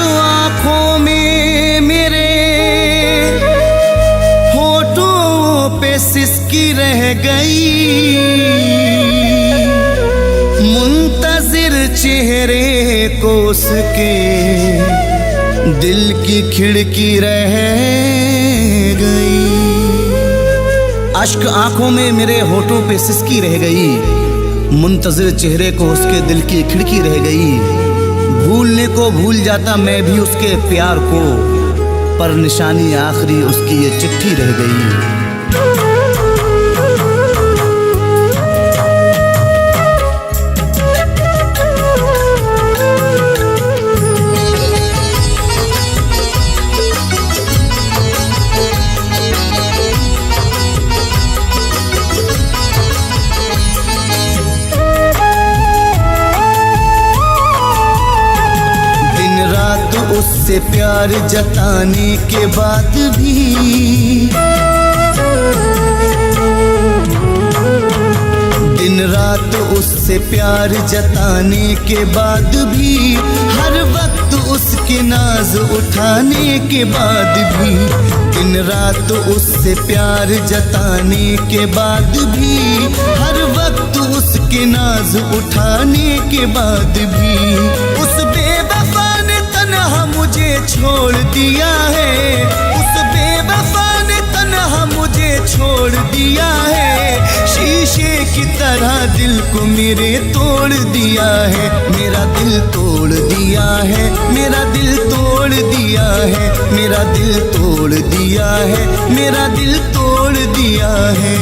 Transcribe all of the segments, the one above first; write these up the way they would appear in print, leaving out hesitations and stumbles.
आंखों में मेरे होठों पे सिसकी रह गई, मुंतजिर चेहरे को उसके दिल की खिड़की रह गई। अश्क आंखों में मेरे होठों पे सिसकी रह गई, मुंतजिर चेहरे को उसके दिल की खिड़की रह गई। भूलने को भूल जाता मैं भी उसके प्यार को, पर निशानी आखिरी उसकी ये चिट्ठी रह गई। उससे प्यार जताने के बाद भी दिन रात उससे प्यार जताने के बाद भी, हर वक्त उसके नाज उठाने के बाद भी, दिन रात उससे प्यार जताने के बाद भी, हर वक्त उसके नाज उठाने के बाद भी, उस बेवफा ने तन्हा मुझे छोड़ दिया है, उस बेवफा ने तन्हा मुझे छोड़ दिया है। शीशे की तरह दिल को मेरे तोड़ दिया है, मेरा दिल तोड़ दिया है, मेरा दिल तोड़ दिया है, मेरा दिल तोड़ दिया है, मेरा दिल तोड़ दिया है।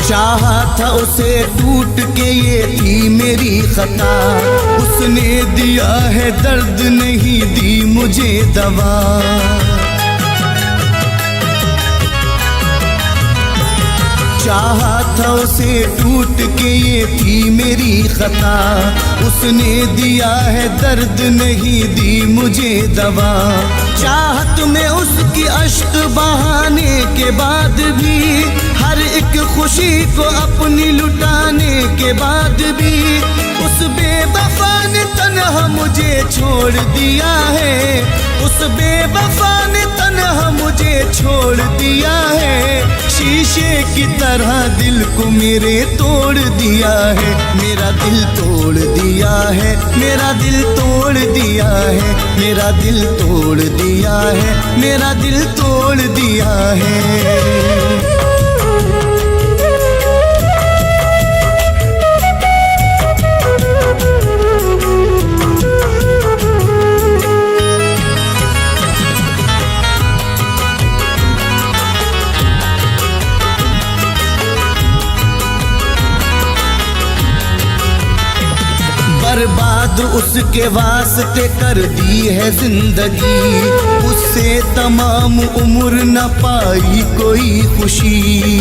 चाहा था उसे टूट के, ये थी मेरी खता, उसने दिया है दर्द नहीं दी मुझे दवा। चाहा था उसे टूट के, ये थी मेरी खता, उसने दिया है दर्द नहीं दी मुझे दवा। चाहत में उसकी अश्क बहाने के बाद भी, हर एक खुशी को अपनी लुटाने के बाद भी, उस बेवफा ने तन्हा मुझे छोड़ दिया है, उस बेवफा ने तन्हा मुझे छोड़ दिया है। शीशे की तरह दिल को मेरे तोड़ दिया है, मेरा दिल तोड़ दिया है, मेरा दिल तोड़ दिया है, मेरा दिल तोड़ दिया है, मेरा दिल तोड़ दिया है। बर्बाद उसके वास्ते कर दी है जिंदगी, उससे तमाम उम्र न पाई कोई खुशी।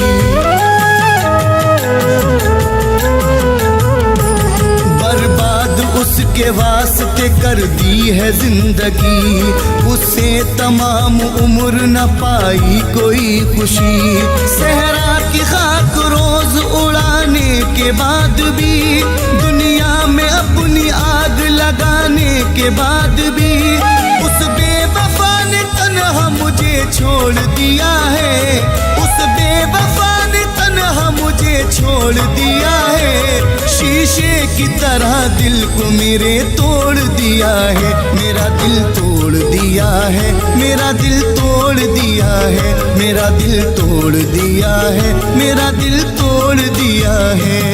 बर्बाद उसके वास्ते कर दी है जिंदगी, उससे तमाम उम्र न पाई कोई खुशी। सहरा की खाक रोज उड़ाने के बाद भी, दुनिया में अपनी आग लगाने के बाद भी, उस बेवफा ने तन्हा मुझे छोड़ दिया है, उस बेवफा ने तन्हा मुझे छोड़ दिया है। शीशे की तरह दिल को मेरे तोड़ दिया है, मेरा दिल तोड़ दिया है, मेरा दिल तोड़ दिया है, मेरा दिल तोड़ दिया है, मेरा दिल तोड़ दिया है।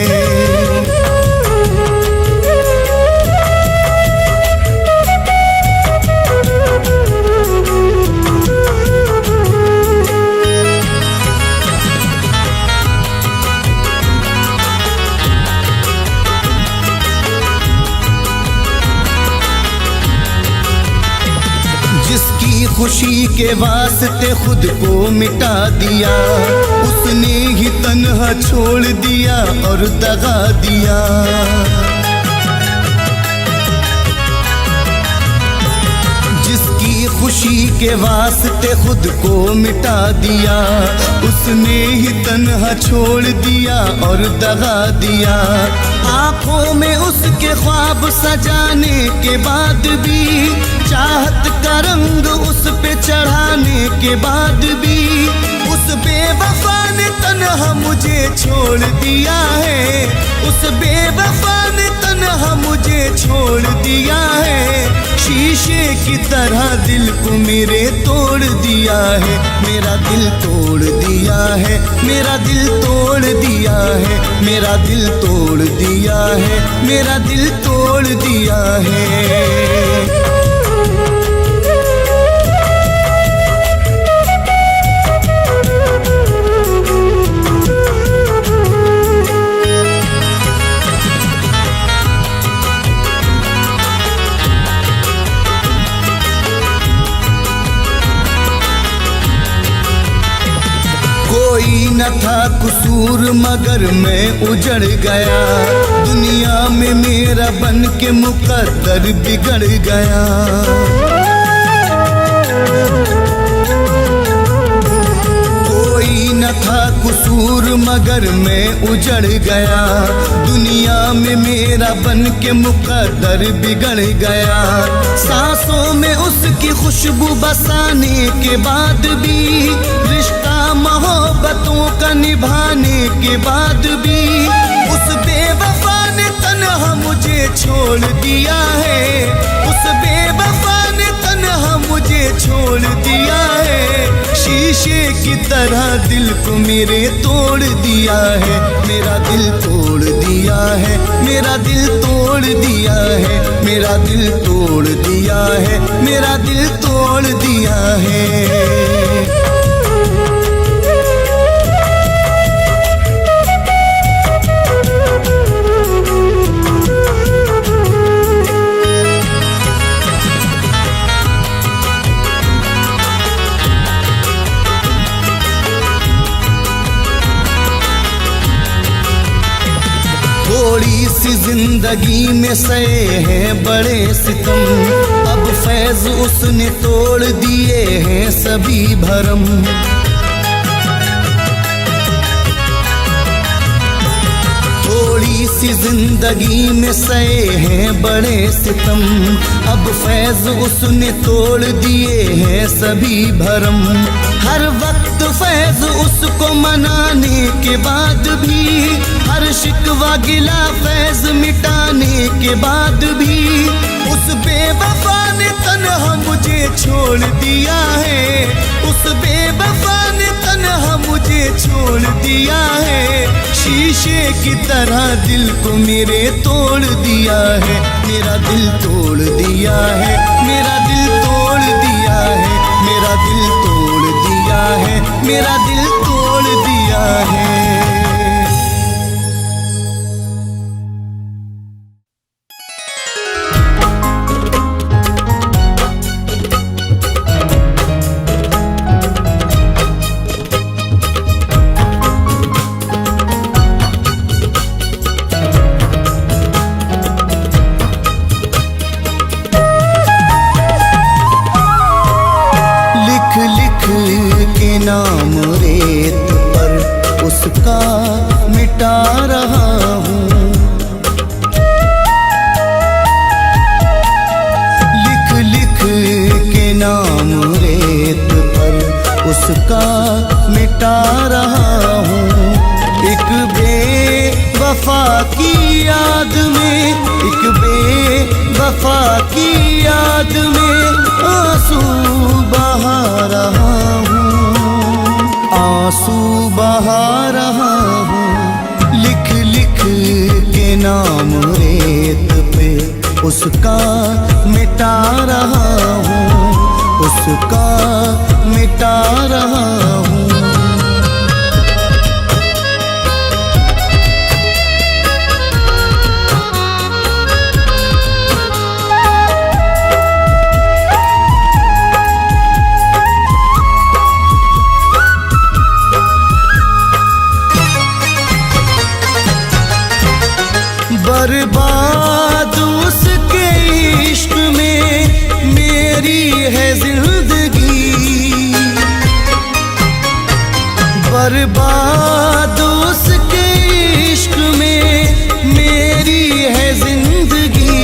खुशी के वास्ते खुद को मिटा दिया, उसने ही तन्हा छोड़ दिया और दगा दिया। जिसकी खुशी के वास्ते खुद को मिटा दिया, उसने ही तन्हा छोड़ दिया और दगा दिया। आंखों में उसके ख्वाब सजाने के बाद भी, चाहत का रंग उस पे चढ़ाने के बाद भी, उस बेवफा ने तन्हा मुझे छोड़ दिया है, उस बेवफा ने तन्हा मुझे छोड़ दिया है। शीशे की तरह दिल को मेरे तोड़ दिया है, मेरा दिल तोड़ दिया है, मेरा दिल तोड़ दिया है, मेरा दिल तोड़ दिया है, मेरा दिल तोड़ दिया है। कोई न था कसूर मगर मैं उजड़ गया, दुनिया में मेरा बन के मुकद्दर बिगड़ गया। कोई न था कसूर मगर मैं उजड़ गया, दुनिया में मेरा बन के मुकद्दर बिगड़ गया। सांसों में उसकी खुशबू बसाने के बाद भी, रिश्ता मोहब्बतों का निभाने के बाद भी, उस बेवफा ने तन्हा मुझे छोड़ दिया है, उस बेवफा ने तन्हा मुझे छोड़ दिया है। शीशे की तरह दिल को मेरे तोड़ दिया है, मेरा दिल तोड़ दिया है, मेरा दिल तोड़ दिया है, मेरा दिल तोड़ दिया है, मेरा दिल तोड़ दिया है। थोड़ी सी जिंदगी में सहे हैं बड़े सितम, अब फैज उसने तोड़ दिए हैं सभी भरम। थोड़ी सी जिंदगी में सहे हैं बड़े सितम, अब फैज उसने तोड़ दिए हैं सभी भरम। हर वक्त फैज उसको मनाने के बाद भी, हर शिकवा गिला फैज मिटाने के बाद भी, उस बेवफा ने तन्हा मुझे छोड़ दिया है, उस बेवफा ने तन्हा मुझे छोड़ दिया है। शीशे की तरह दिल को मेरे तोड़ दिया है, मेरा दिल तोड़ दिया है, मेरा दिल तोड़ दिया है, मेरा दिल तोड़ दिया है, मेरा दिल तोड़ दिया है। नाम रेत पर उसका मिटा रहा हूँ, लिख लिख के नाम रेत पर उसका मिटा रहा हूँ। एक बेवफा की याद में, एक बेवफा की याद में आंसू बहा रहा हूँ, आंसू बहा रहा हूँ। लिख लिख के नाम रेत पे उसका मिटा रहा हूँ, उसका मिटा रहा हूँ। बर्बाद उसके इश्क में मेरी है जिंदगी, बर्बाद उसके इश्क में मेरी है जिंदगी।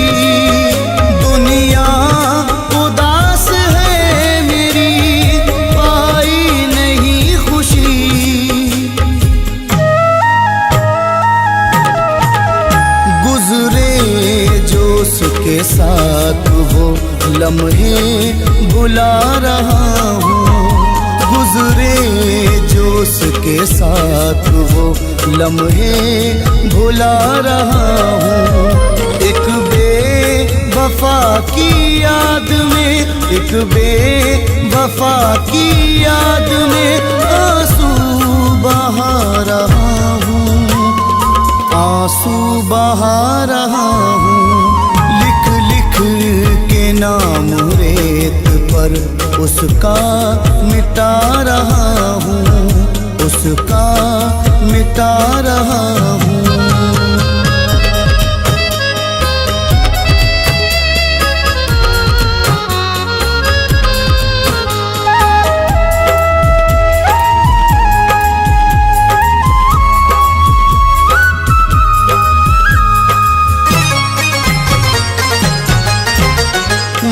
दुनिया उदास है मेरी, पाई नहीं खुशी। गुजरे जो उसके साथ वो लम्हे भुला रहा हूँ, गुजरे जो उसके साथ वो लम्हे भुला रहा हूँ। एक बेवफा की याद में, एक बेवफा की याद में आंसू बहा रहा हूँ, आंसू बहा रहा हूँ। लिख लिख के नाम रेत पर उसका मिटा रहा हूँ, उसका मिटा रहा हूँ।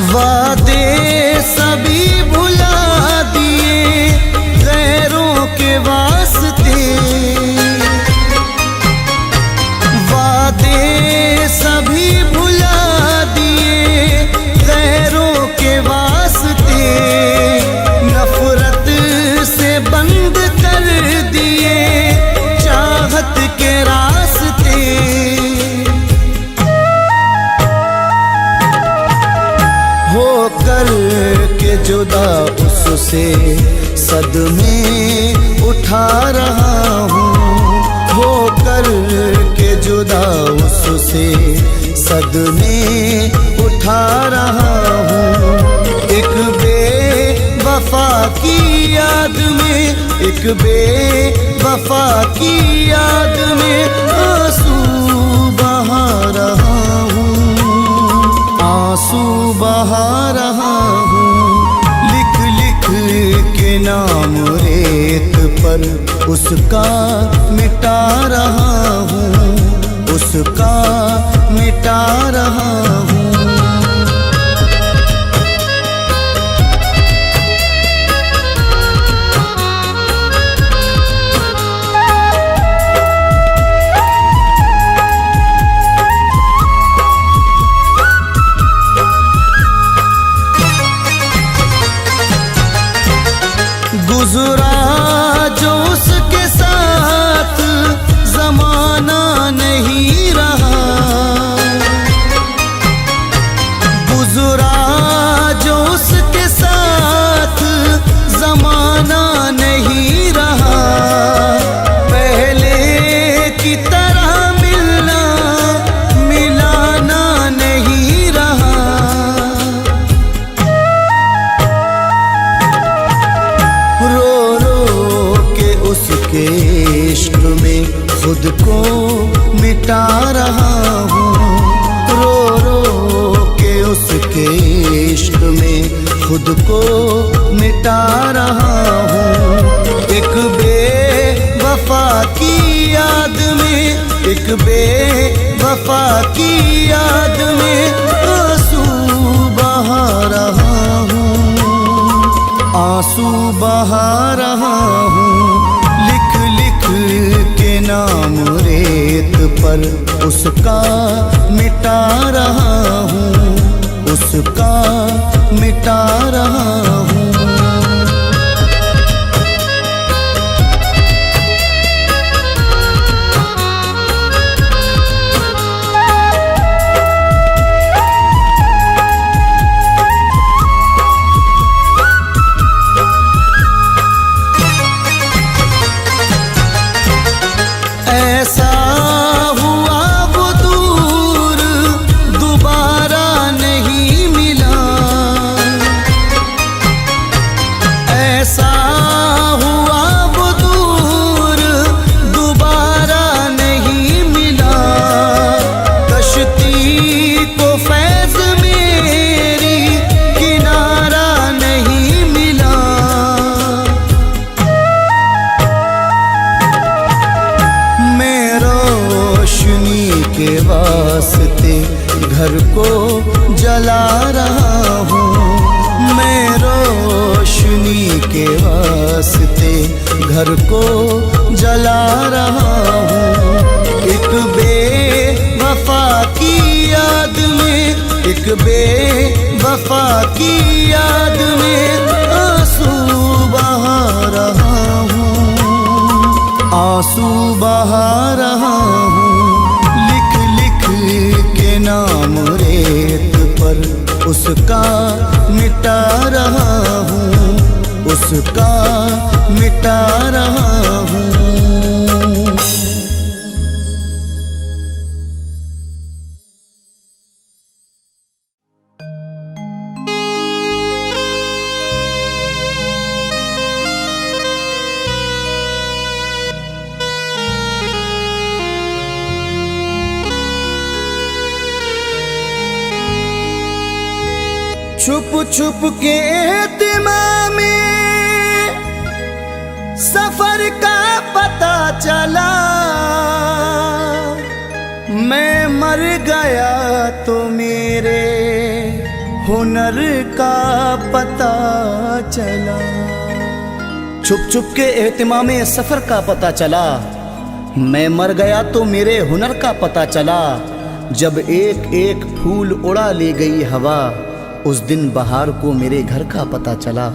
वादे सभी भुला दिए गैरों के वास्ते, वादे सभी भुला दिए गैरों के वास्ते। नफरत से बंद कर दिए चाहत के रास्ते। होकर के जुदा उससे सदमे उठा रहा हूँ, होकर के जुदा उससे सदमे उठा रहा हूँ। एक बेवफा की याद में, एक बेवफा की याद में आंसू बहा रहा हूँ, आंसू बहा रहा हूँ। लिख लिख के नाम रेत पर उसका मिटा रहा हूँ, उसका मिटा रहा हूँ। गुजरा जो उसके साथ जमाना नहीं रहा, गुजरा जो उसके साथ जमाना नहीं रहा। पहले की तरह मिलना मिलाना नहीं रहा। रो रो के उसके इश्क में खुद को मिटा रहा हूँ, रो रो के उसके इश्क में खुद को मिटा रहा हूँ। एक बेवफा की याद में, एक बेवफा की याद में आंसू बहा रहा हूँ, आंसू बहा रहा हूँ। लिख लिख के नाम रेत पर उसका मिटा रहा हूँ, उसका मिटा रहा हूँ। ऐसा हुआ वो दूर दोबारा नहीं मिला, के वास्ते घर को जला रहा हूँ, मैं रोशनी के वास्ते घर को जला रहा हूँ। एक बेवफा की याद में, एक बेवफा की याद में आंसू बहा रहा हूँ, आंसू बहा रहा हूँ। लिख लिख के नाम रेत पर उसका मिटा रहा हूँ, उसका मिटा रहा हूँ। छुप छुप के एहतिमाम में सफर का पता चला, मैं मर गया तो मेरे हुनर का पता चला। छुप छुप के एहतिमाम में सफर का पता चला, मैं मर गया तो मेरे हुनर का पता चला। जब एक एक फूल उड़ा ले गई हवा, उस दिन बहार को मेरे घर का पता चला।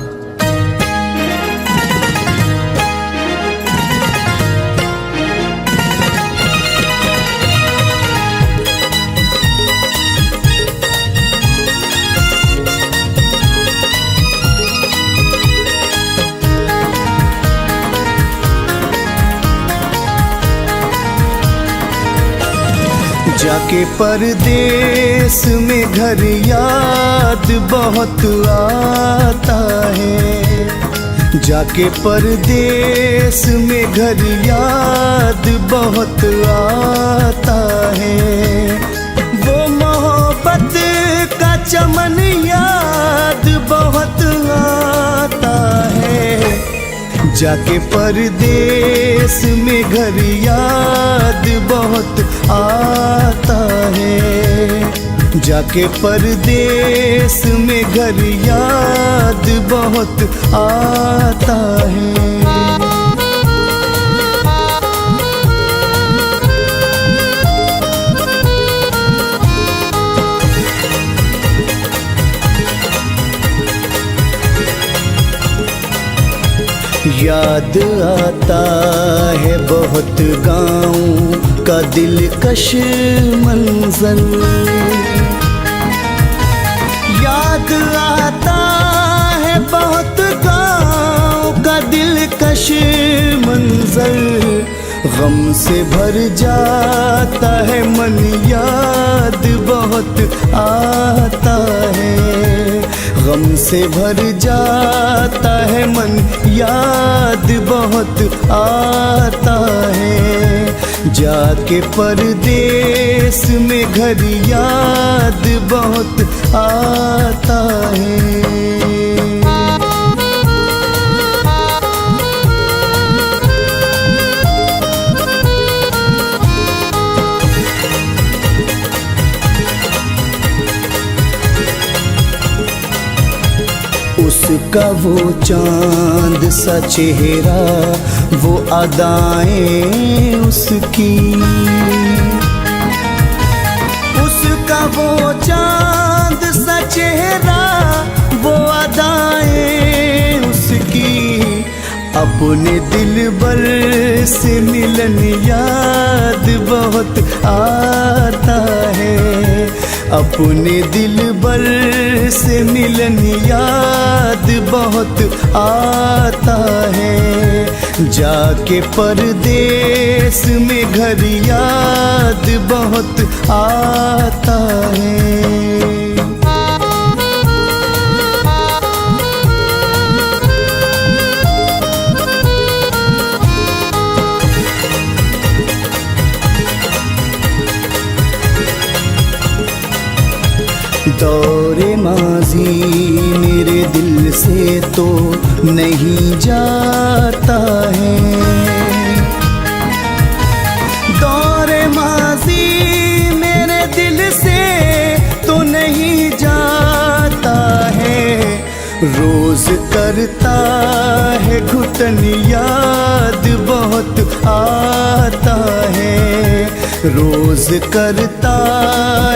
जाके परदेस में घर याद बहुत आता है, जाके परदेस में घर याद बहुत आता है। वो मोहब्बत का चमन याद बहुत आता है, जाके परदेस में घर याद बहुत आता है। जाके परदेस में घर याद बहुत आता है। याद आता है बहुत गाँव का दिलकश मंजर, याद आता है बहुत गाँव का दिलकश मंजर। गम से भर जाता है मन, याद बहुत आता है। गम से भर जाता है मन, याद बहुत आता है। जाके परदेस में घर याद बहुत आता है। उसका वो चांद सा चेहरा, वो अदाएं उसकी, उसका वो चांद सा चेहरा, वो अदाएं उसकी। अपने दिलबर से मिलन याद बहुत आता है, अपने दिलबर से मिलन याद बहुत आता है। जाके परदेस में घर याद बहुत आता है। दौरे माजी मेरे दिल से तो नहीं जाता है, दौरे माजी रोज करता है घुटन, याद बहुत आता है। रोज करता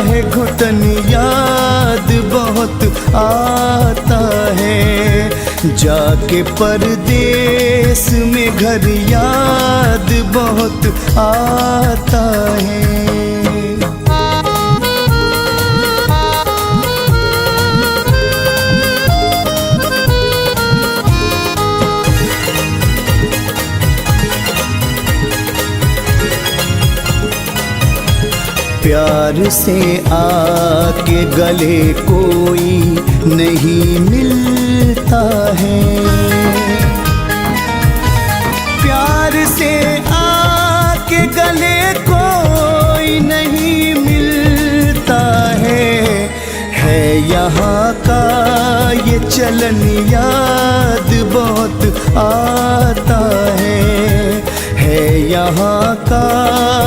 है घुटन, याद बहुत आता है। जाके परदेस में घर, याद बहुत आता है। प्यार से आके गले कोई नहीं मिलता है। प्यार से आके गले कोई नहीं मिलता है यहाँ का ये चलन, याद बहुत आता है यहाँ का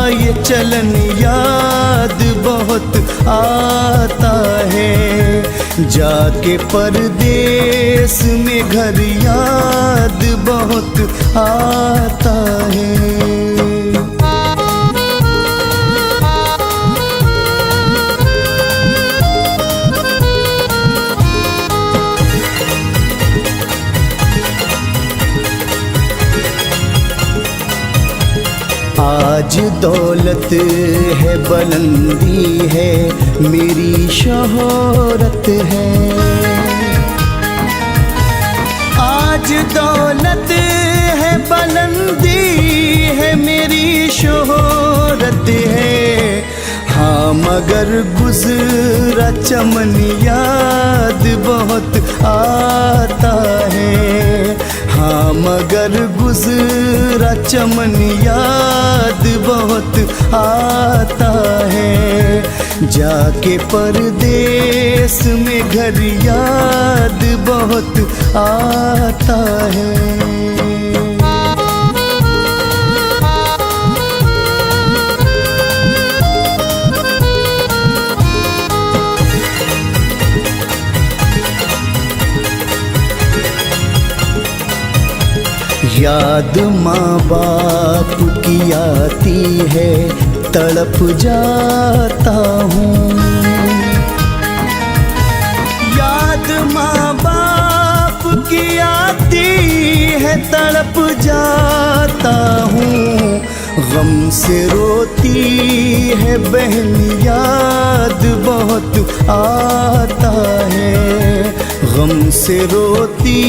ये चलन, याद बहुत आता है। जाके परदेस में घर, याद बहुत आता है। आज दौलत है, बुलंदी है, मेरी शोहरत है। आज दौलत है, बुलंदी है, मेरी शोहरत है। हाँ मगर गुजरा चमन, याद बहुत आता है। हाँ मगर गुजरा चमन, याद बहुत आता है। जाके परदेस में घर, याद बहुत आता है। याद माँ बाप की आती है, तड़प जाता हूँ। याद माँ बाप की आती है, तड़प जाता हूँ। गम से रोती है बहन, याद बहुत आता है। गम से रोती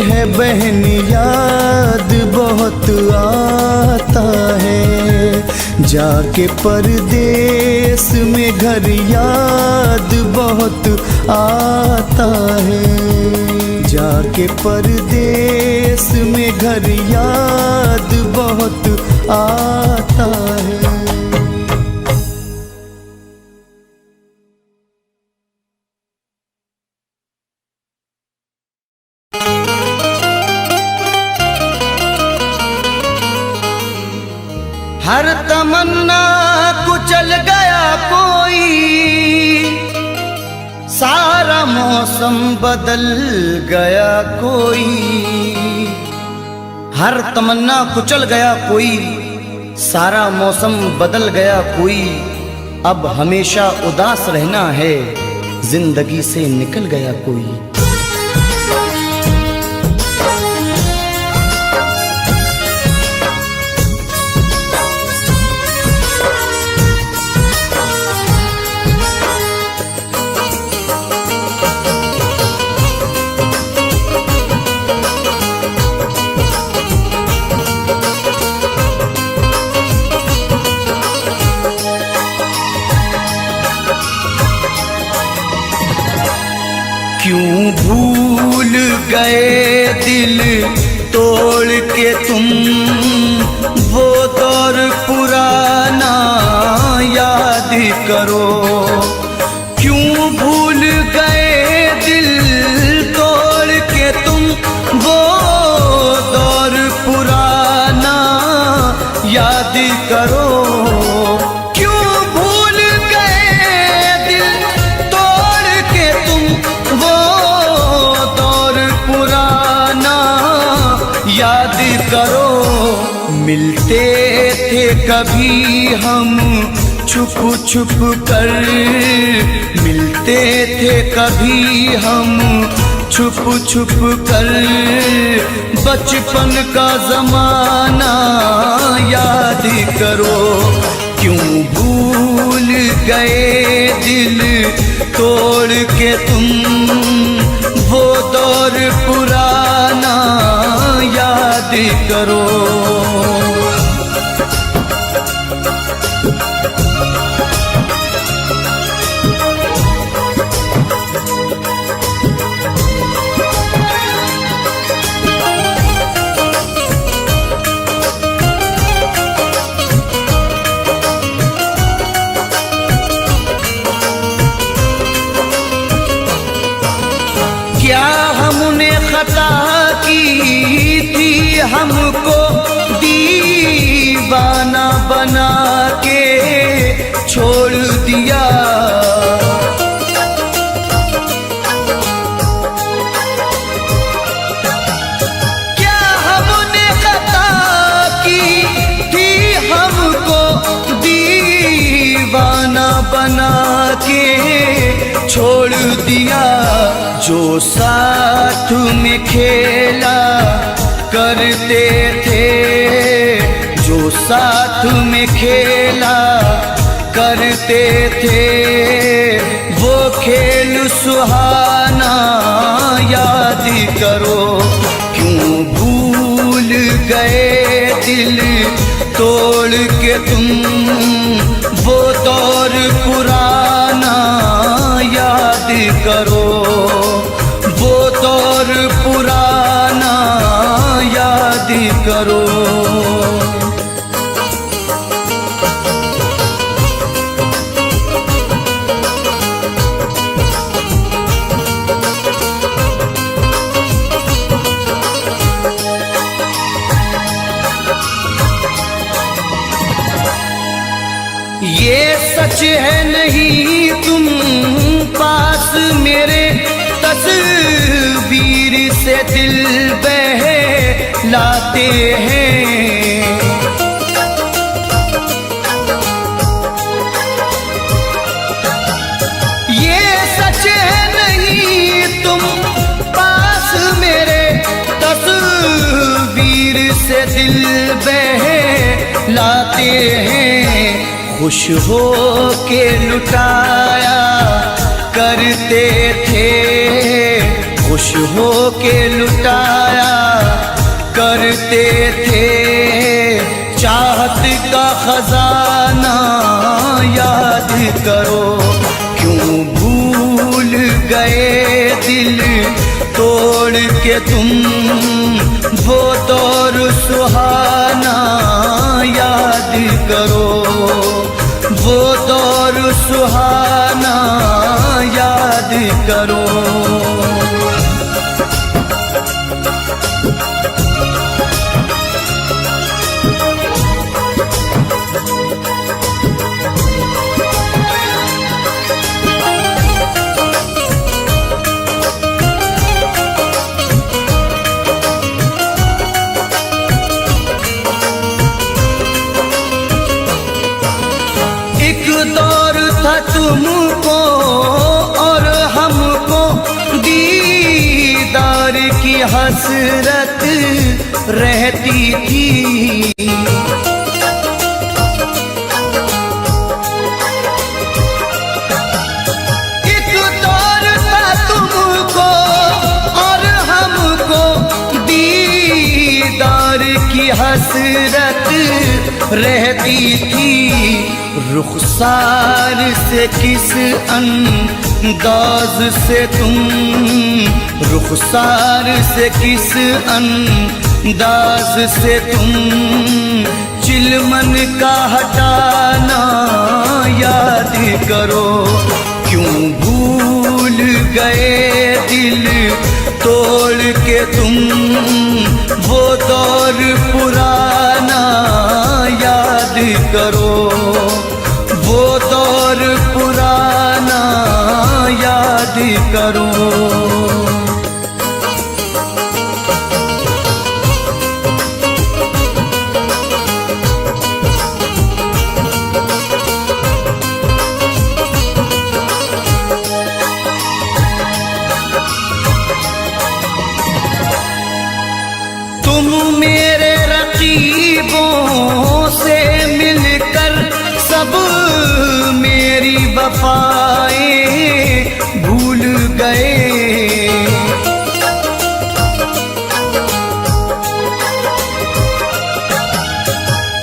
है बहन, याद बहुत आता है। जाके परदेस में घर, याद बहुत आता है। जाके परदेस में घर, याद बहुत आता है। हर तमन्ना कुचल गया कोई, सारा मौसम बदल गया कोई। हर तमन्ना कुचल गया कोई, सारा मौसम बदल गया कोई। अब हमेशा उदास रहना है, जिंदगी से निकल गया कोई। क्यों भूल गए दिल तोड़ के तुम, वो दौर पुराना याद करो। क्यों भूल गए दिल तोड़ के तुम, वो दौर पुराना याद करो। कभी हम छुप छुप कर, मिलते थे कभी हम छुप छुप कर। बचपन का जमाना याद करो, क्यों भूल गए दिल तोड़ के तुम वो दौर पुराना याद करो। क्या हमने खता की थी हमको दीवाना बना के छोड़ दिया। क्या हमने खता की थी हमको दीवाना बना के छोड़ दिया। जो साथ में खेला करते थे, जो साथ में खेला करते थे, वो खेल सुहाना याद करो। क्यों भूल गए दिल तोड़ के तुम वो दौर पुराना याद करो, वो दौर पुराना याद करो। ये सच है नहीं तुम पास मेरे, तस्वीर से दिल बहलाते हैं। ये सच है नहीं तुम पास मेरे, तस्वीर से दिल बहलाते हैं। खुश हो के लुटाया करते थे, खुश हो के लुटाया करते थे। चाहत का खजाना याद करो, क्यों भूल गए दिल तोड़ के तुम वो दौर सुहाना याद करो, वो दौर सुहाना याद करो। दौर था तुमको और हमको दीदार की हसरत रहती थी। एक दौर था तुमको और हमको दीदार की हसरत रहती थी। रुखसार से किस अंदाज से तुम, रुखसार से किस अंदाज से तुम चिलमन का हटाना याद करो। क्यों भूल गए दिल तोड़ के तुम वो दौर पुराना याद करो, वो दौर पुराना याद करो। वफाएं भूल गए।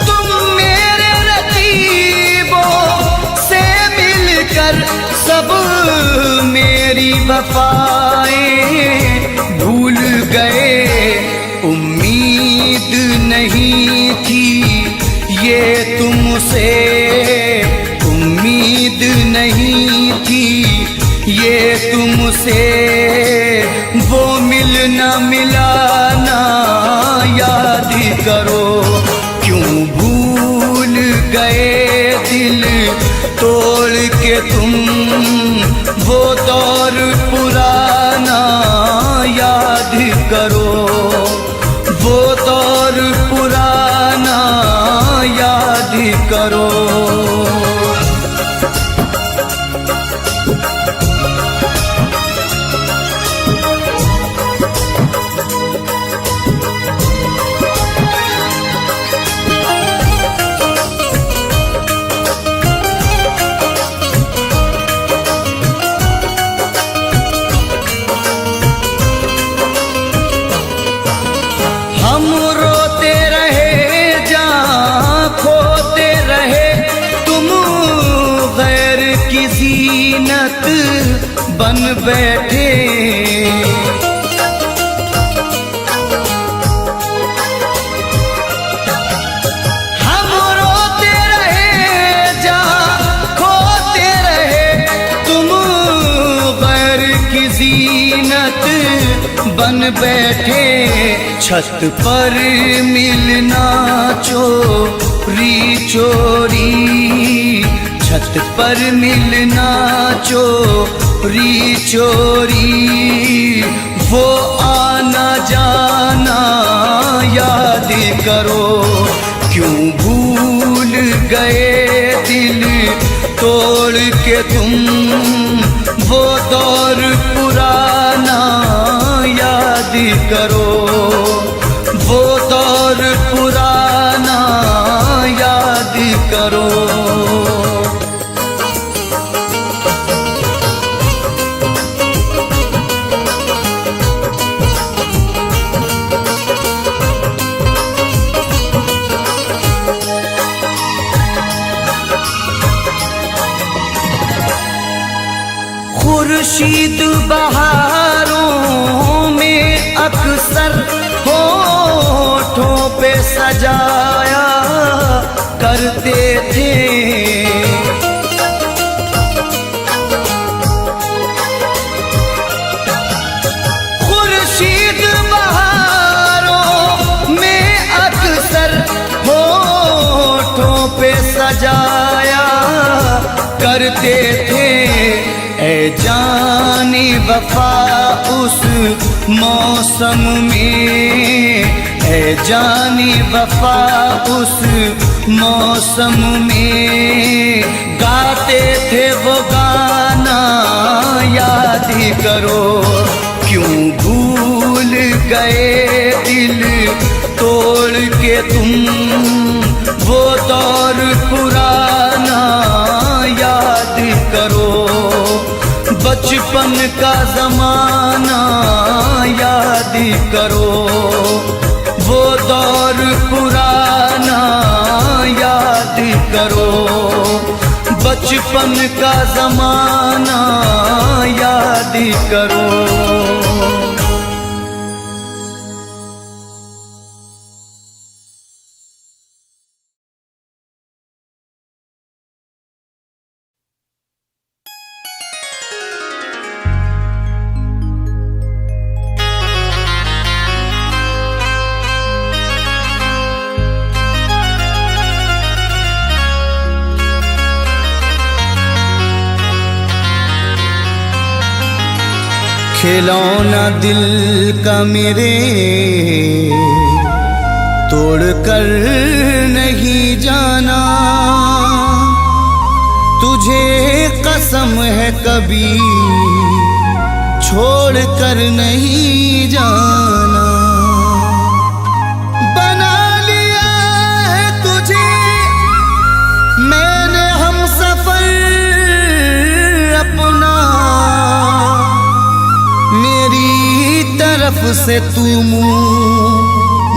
तुम मेरे रकीबों से मिलकर सब मेरी वफाएं भूल गए। उम्मीद नहीं थी ये तुमसे, उम्मीद नहीं थी ये तुमसे, वो मिलना मिलाना याद करो। क्यों भूल गए दिल तोड़ के तुम, वो दौर पुराना याद करो, वो दौर पुराना याद करो। हम रोते रहे जहाँ खोते रहे, तुम गैर की ज़ीनत बन बैठे। हम रोते रहे जहाँ खोते रहे, तुम गैर की ज़ीनत बन बैठे। छत पर मिलना चोरी चोरी, छत पर मिलना चोरी चोरी, वो आना जाना याद करो। क्यों भूल गए दिल तोड़ के तुम, वो दौर पुराना याद करो, वो दौर पुराना याद करो। खुर्शीद बहारों में अक्सर होठों पे सजाया करते थे। खुर्शीद बहारों में अक्सर होठों पे सजाया करते थे। ऐ जानी वफा उस मौसम में, ऐ जानी वफा उस मौसम में, गाते थे वो गाना याद करो। क्यों भूल गए दिल तोड़ के तुम, वो दौर पुराना याद करो। बचपन का ज़माना याद करो, वो दौर पुराना याद करो। बचपन का ज़माना याद करो। खिलौना दिल का मेरे तोड़ कर नहीं जाना, तुझे कसम है कभी छोड़ कर नहीं जाना। बना लिया है तुझे मैंने हम सफर, से तू मुंह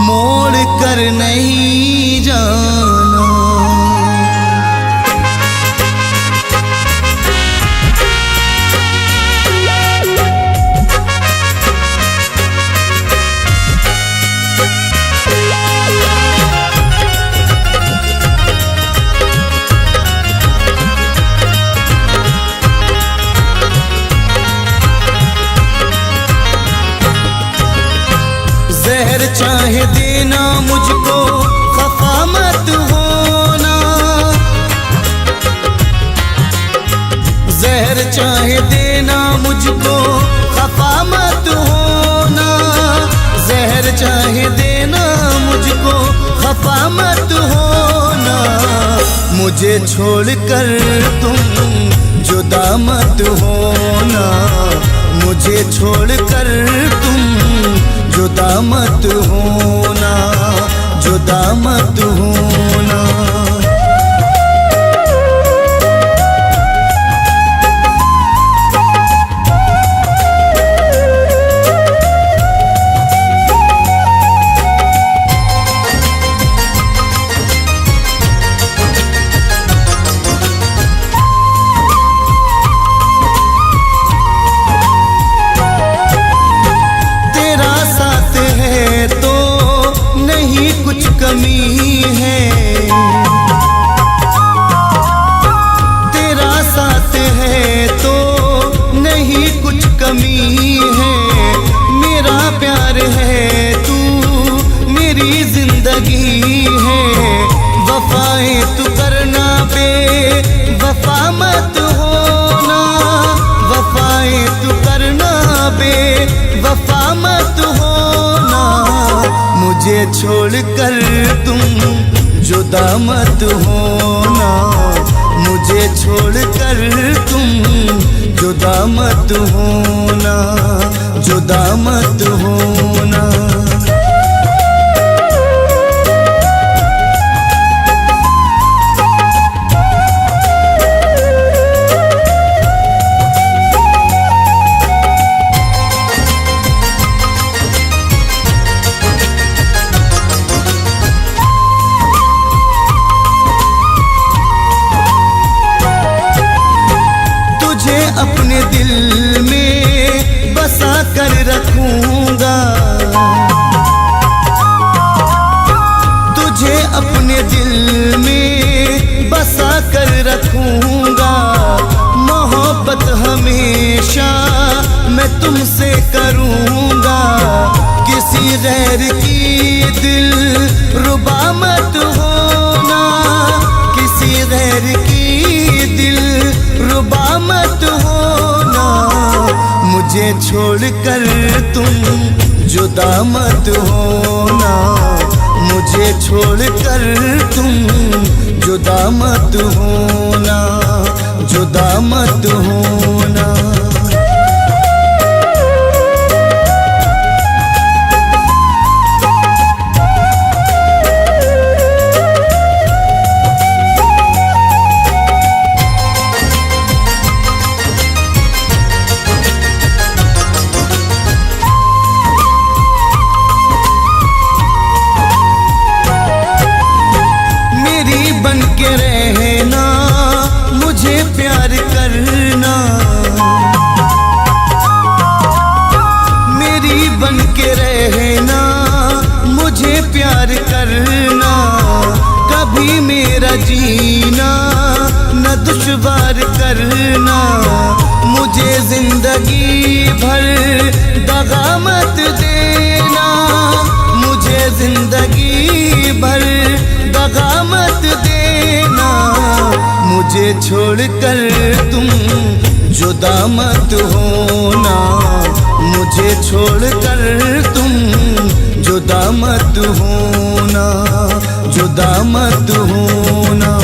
मोड़ कर नहीं जाना। जहर चाहे देना मुझको, खफा मत होना। जहर चाहे देना मुझको, खफा मत होना। जहर चाहे देना मुझको, खफा मत होना। मुझे छोड़कर तुम जुदा मत होना। मुझे छोड़कर तुम जुदा मत होना, जुदा मत होना। कमी है तेरा साथ है तो नहीं कुछ कमी है। मेरा प्यार है तू मेरी जिंदगी है। वफाएं तू करना बे वफा मत होना। वफाएं तू करना बे वफा मत होना। मुझे छोड़कर तुम जुदा मत होना। मुझे छोड़कर तुम जुदा मत होना, जुदा मत होना। अपने दिल में बसा कर रखूंगा। तुझे अपने दिल में बसा कर रखूंगा। मोहब्बत हमेशा मैं तुमसे करूंगा। किसी गैर की दिल रुबा मत होना। किसी गैर की दिल रुबा मत होना। मुझे छोड़कर तुम जुदा मत होना। मुझे छोड़कर तुम जुदा मत होना, जुदा मत होना। बन के रहना, मुझे प्यार करना। मेरी बन के रहना, मुझे प्यार करना। कभी मेरा जीना न दुश्वार करना। मुझे जिंदगी भर दगा मत देना। मुझे जिंदगी भर दगा मत देना। मुझे छोड़कर तुम जुदा मत होना। मुझे छोड़कर तुम जुदा मत होना, जुदा मत होना।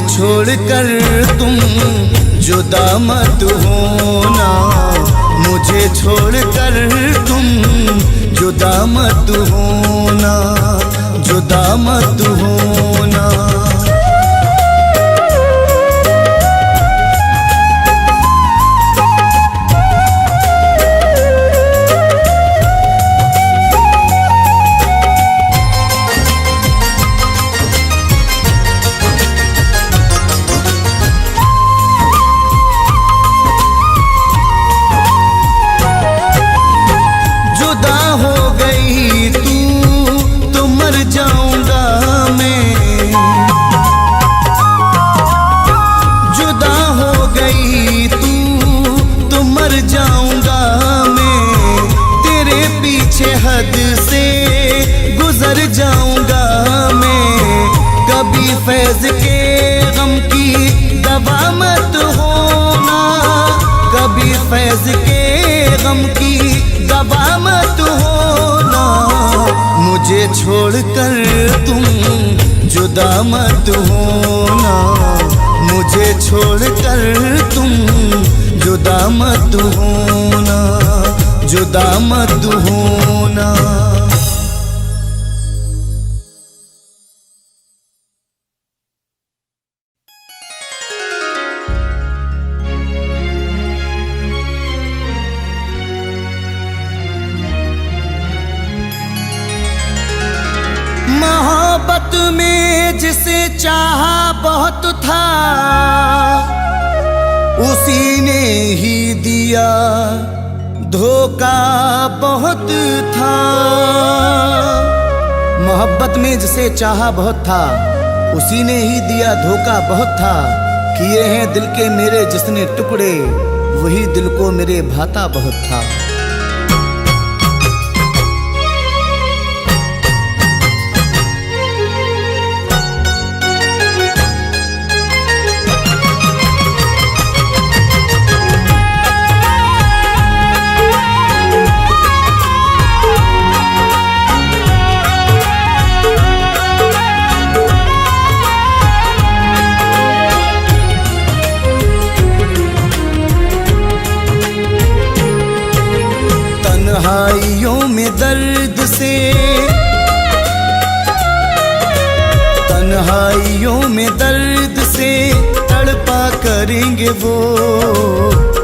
छोड़कर तुम जुदा मत होना, मुझे छोड़कर तुम जुदा मत होना, जुदा मत होना। हद से गुजर जाऊंगा मैं, कभी फैज के गम की दवा मत होना, कभी फैज के गम की दवा मत होना। मुझे छोड़कर तुम जुदा मत होना, मुझे छोड़कर तुम जुदा मत होना, जुदा मत होना। मोहब्बत में जिसे चाहा बहुत था, उसी ने ही दिया धोखा बहुत था। मोहब्बत में जिसे चाहा बहुत था, उसी ने ही दिया धोखा बहुत था। किए हैं दिल के मेरे जिसने टुकड़े, वही दिल को मेरे भाता बहुत था। तन्हाइयों में दर्द से, तन्हाइयों में दर्द से तड़पा करेंगे वो,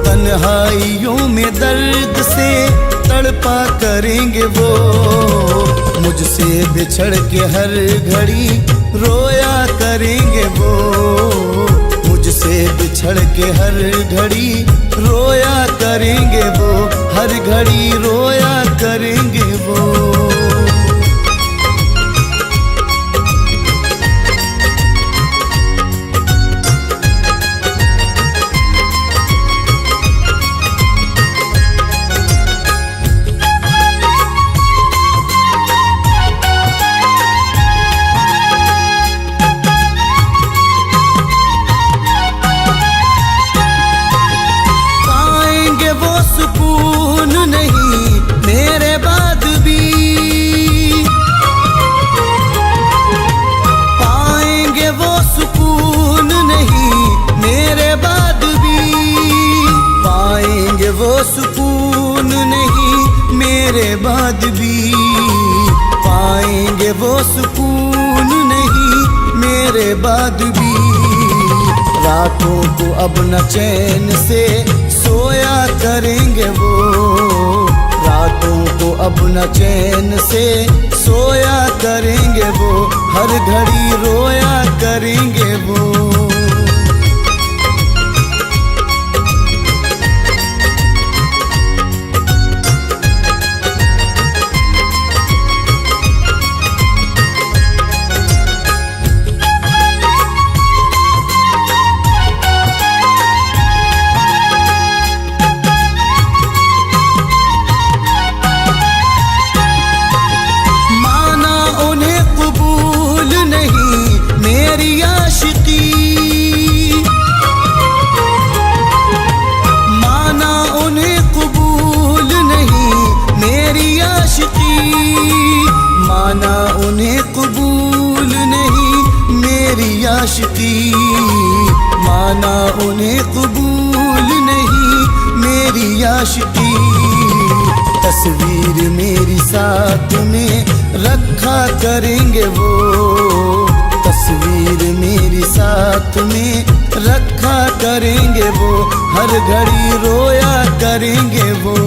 तन्हाइयों में दर्द से तड़पा करेंगे वो। मुझसे बिछड़ के हर घड़ी रोया करेंगे वो, मुझसे बिछड़ के हर घड़ी रोया करेंगे वो, हर घड़ी रोया करेंगे वो। सुकून नहीं मेरे बाद भी, पाएंगे वो सुकून नहीं मेरे बाद भी, पाएंगे वो सुकून नहीं मेरे बाद भी, पाएंगे वो सुकून नहीं मेरे बाद भी। रातों को अब न चैन से सोया करेंगे वो, रातों को अब न चैन से सोया करेंगे वो, हर घड़ी रोया करेंगे वो। मेरी आशिकी तस्वीर मेरी साथ में रखा करेंगे वो, तस्वीर मेरी साथ में रखा करेंगे वो, हर घड़ी रोया करेंगे वो।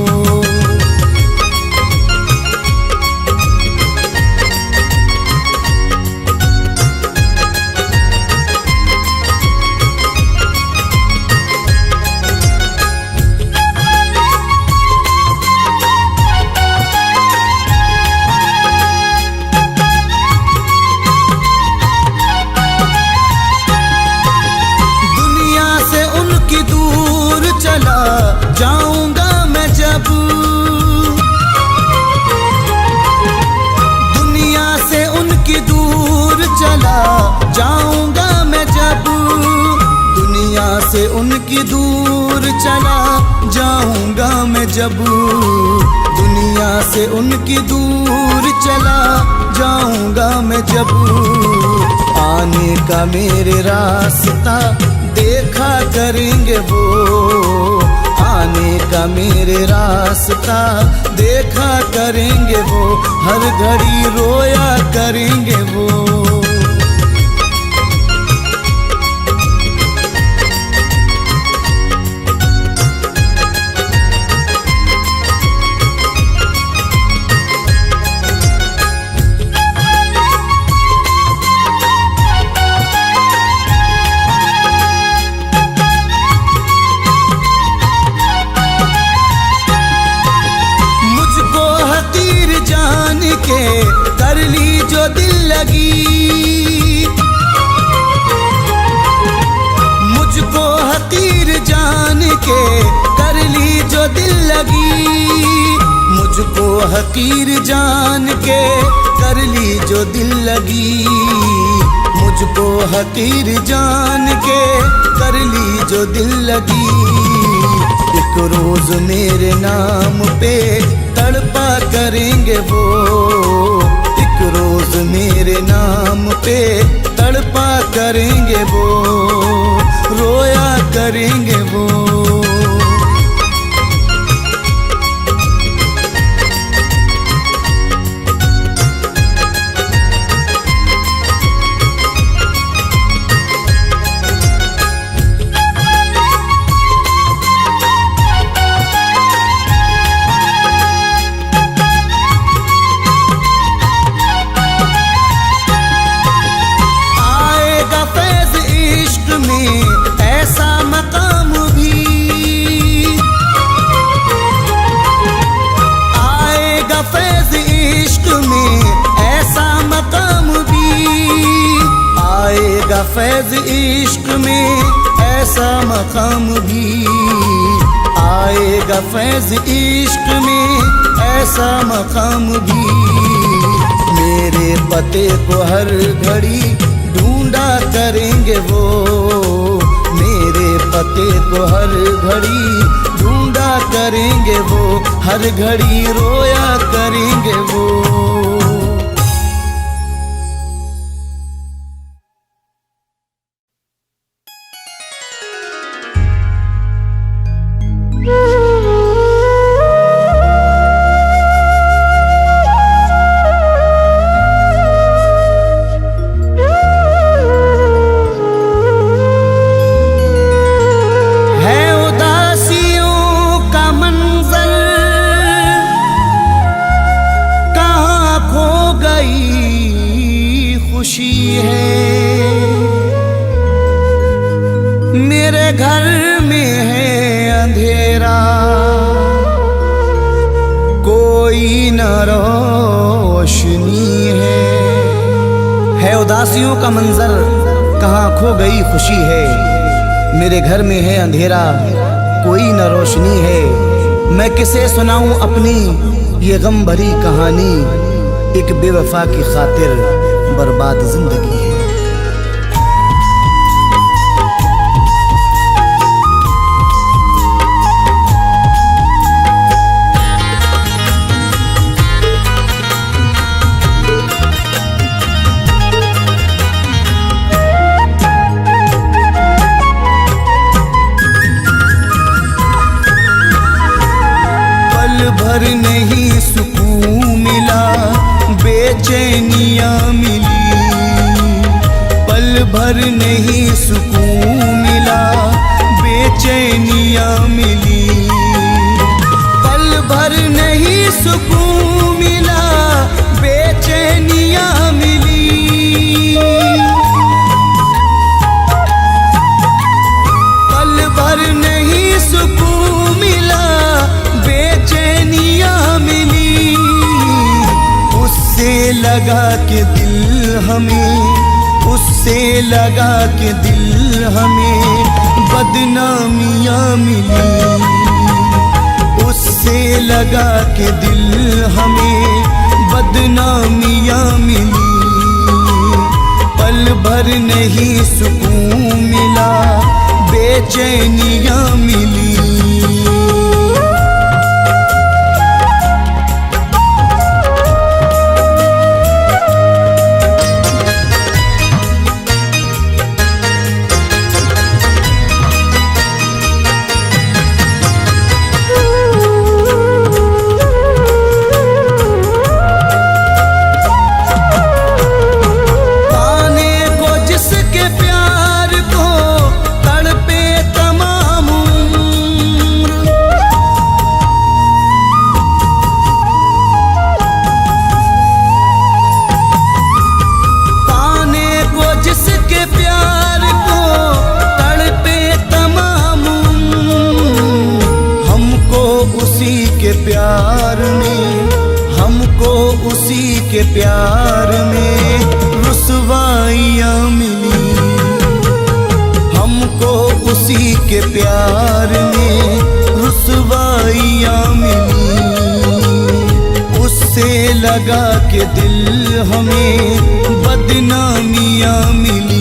जाऊंगा मैं जब दुनिया से उनकी दूर चला जाऊंगा मैं जब, दुनिया से उनकी दूर चला जाऊंगा मैं जब, दुनिया से उनकी दूर चला जाऊंगा मैं जब। आने का मेरे रास्ता देखा करेंगे वो, आने का मेरे रास्ता देखा करेंगे वो, हर घड़ी रोया करेंगे वो। कर ली जो दिल लगी, मुझको हकीर जान के कर ली जो दिल लगी, मुझको हकीर जान के कर ली जो दिल लगी, मुझको हकीर जान के कर ली जो दिल लगी। एक रोज मेरे नाम पे तड़पा करेंगे वो, एक रोज मेरे नाम पे तड़पा करेंगे वो, रोया करेंगे वो। ऐसा मकाम भी आएगा फैज़ इश्क में, ऐसा मकाम भी आएगा फैज़ इश्क में, ऐसा मकाम भी आएगा फैज़ इश्क में, ऐसा मकाम भी। मेरे पते को हर घड़ी ढूंढा करेंगे वो, मेरे पते को हर घड़ी ढूंढा करेंगे वो, हर घड़ी रोया करेंगे वो। खुशी है मेरे घर में है अंधेरा, कोई न रोशनी है उदासियों का मंजर, कहाँ खो गई खुशी है। मेरे घर में है अंधेरा, कोई न रोशनी है। मैं किसे सुनाऊं अपनी ये गम भरी कहानी, एक बेवफा की खातिर बर्बाद जिंदगी है। भर नहीं सुकून मिला, बेचैनियाँ मिली। पल भर नहीं सुकून मिला, बेचैनियाँ मिली। पल भर नहीं सुकून मिला, बेचैनियाँ मिली। पल भर नहीं सुकून मिला, बेचैनियाँ मिली। उससे लगा के दिल हमें, उससे लगा के दिल हमें बदनामियाँ मिली। उससे लगा के दिल हमें बदनामियाँ मिली। पल भर नहीं सुकून मिला, बेचैनियाँ मिली। प्यार में हमको उसी के प्यार में रुसवाइयाँ मिली। हमको उसी के प्यार में रुसवाइयाँ मिली। उससे लगा के दिल हमें बदनामियाँ मिली।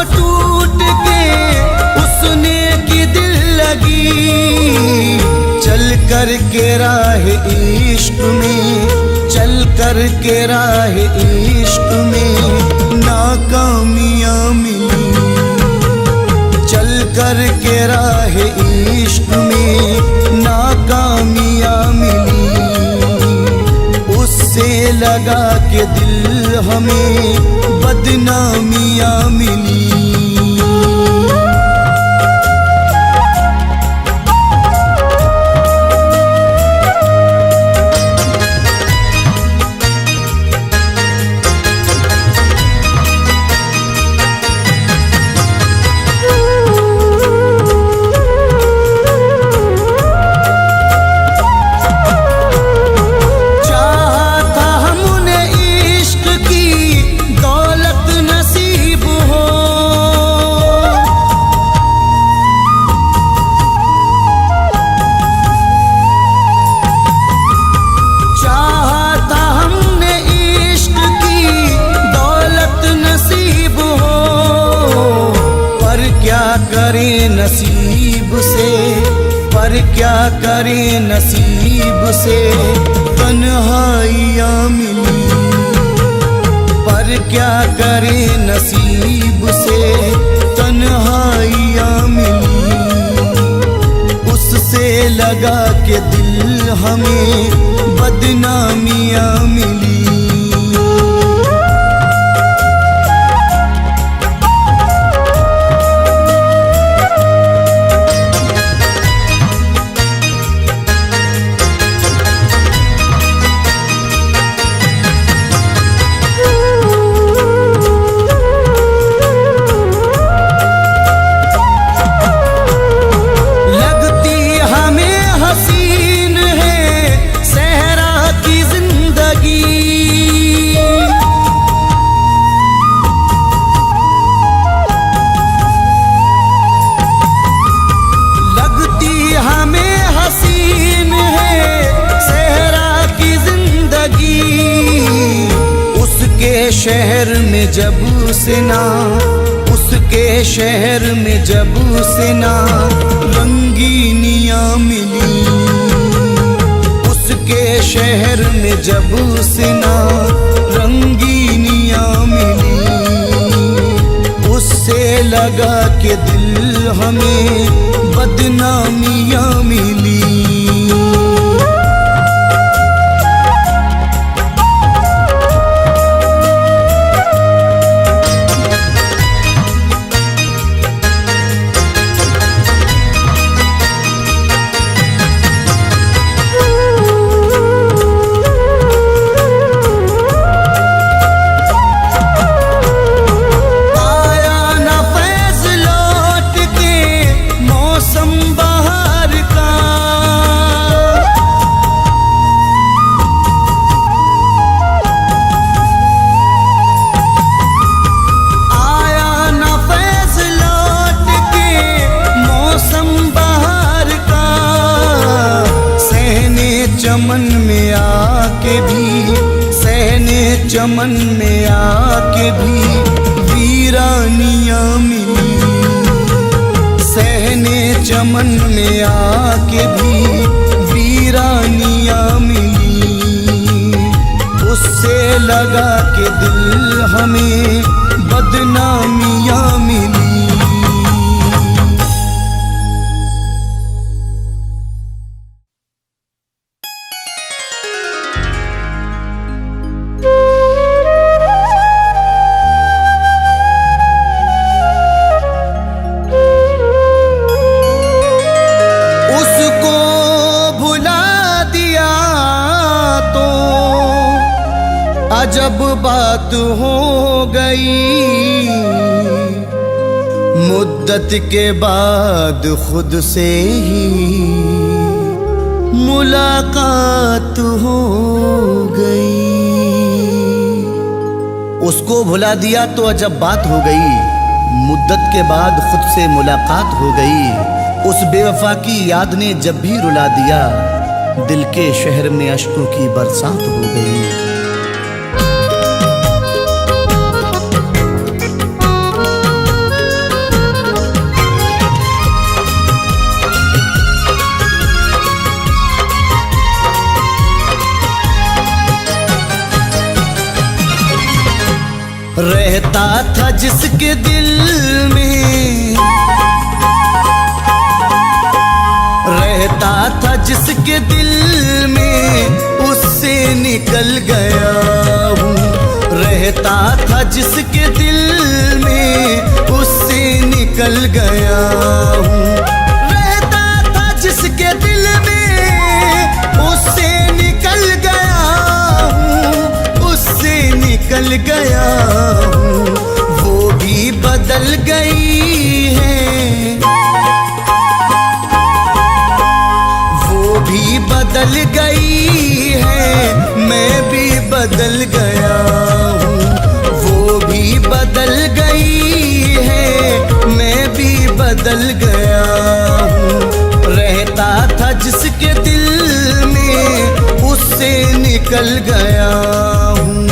टूट के उसने की दिल लगी। चल कर के राह इश्क में, चल कर के राह इश्क में नाकामियाँ मिली। चल कर के राह इश्क में नाकामियाँ मिली। उससे लगा के दिल हमें बदनामियाँ मिली। करें नसीब से, पर क्या करें नसीब से तन्हाइयाँ मिली। पर क्या करें नसीब से तन्हाइयाँ मिली। उससे लगा के दिल हमें बदनामियाँ मिली। हसीन है सहरा की जिंदगी। शहर में जब से ना, उसके शहर में जब से ना रंगीनियाँ मिली, उसके शहर में जब से ना रंगीनियाँ मिली, उससे लगा के दिल हमें बदनामियाँ मिली। चमन में आके भी, सहने चमन में आके भी वीरानियाँ मिली, सहने चमन में आके भी वीरानियाँ मिली, उससे लगा के दिल हमें बदनामियाँ मिली। जब बात हो गई मुद्दत के बाद खुद से ही मुलाकात हो गई। उसको भुला दिया तो अजब बात हो गई, मुद्दत के बाद खुद से मुलाकात हो गई। उस बेवफा की याद ने जब भी रुला दिया, दिल के शहर में अश्कों की बरसात हो गई। रहता था जिसके दिल में, रहता था जिसके दिल में, उससे निकल गया हूँ। रहता था जिसके दिल में, उससे निकल गया हूँ। रहता था जिसके दिल में, उससे निकल गया हूँ, उससे निकल गया हूँ। वो भी बदल गई है, वो भी बदल गई है, मैं भी बदल गया हूँ। वो भी बदल गई है, मैं भी बदल गया हूँ। रहता था जिसके दिल में, उससे निकल गया हूँ।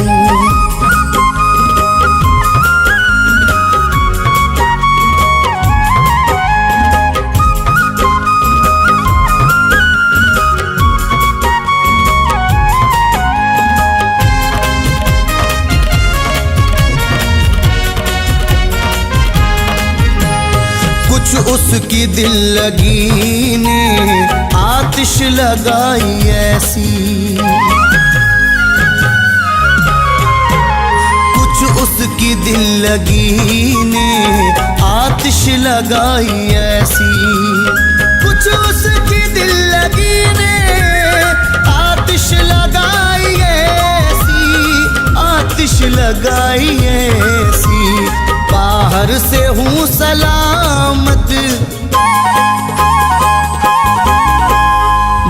उसकी दिल लगी ने आतिश लगाई ऐसी, कुछ उसकी दिल लगी ने आतिश लगाई ऐसी, कुछ उसकी दिल लगी ने आतिश लगाई ऐसी, आतिश लगाई ऐसी। बाहर से हूँ सलामत,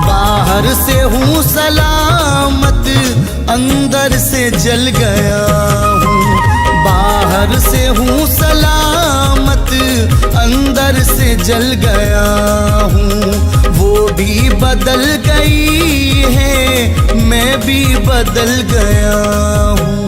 बाहर से हूँ सलामत, अंदर से जल गया हूँ। बाहर से हूँ सलामत, अंदर से जल गया हूँ। वो भी बदल गई है, मैं भी बदल गया हूँ।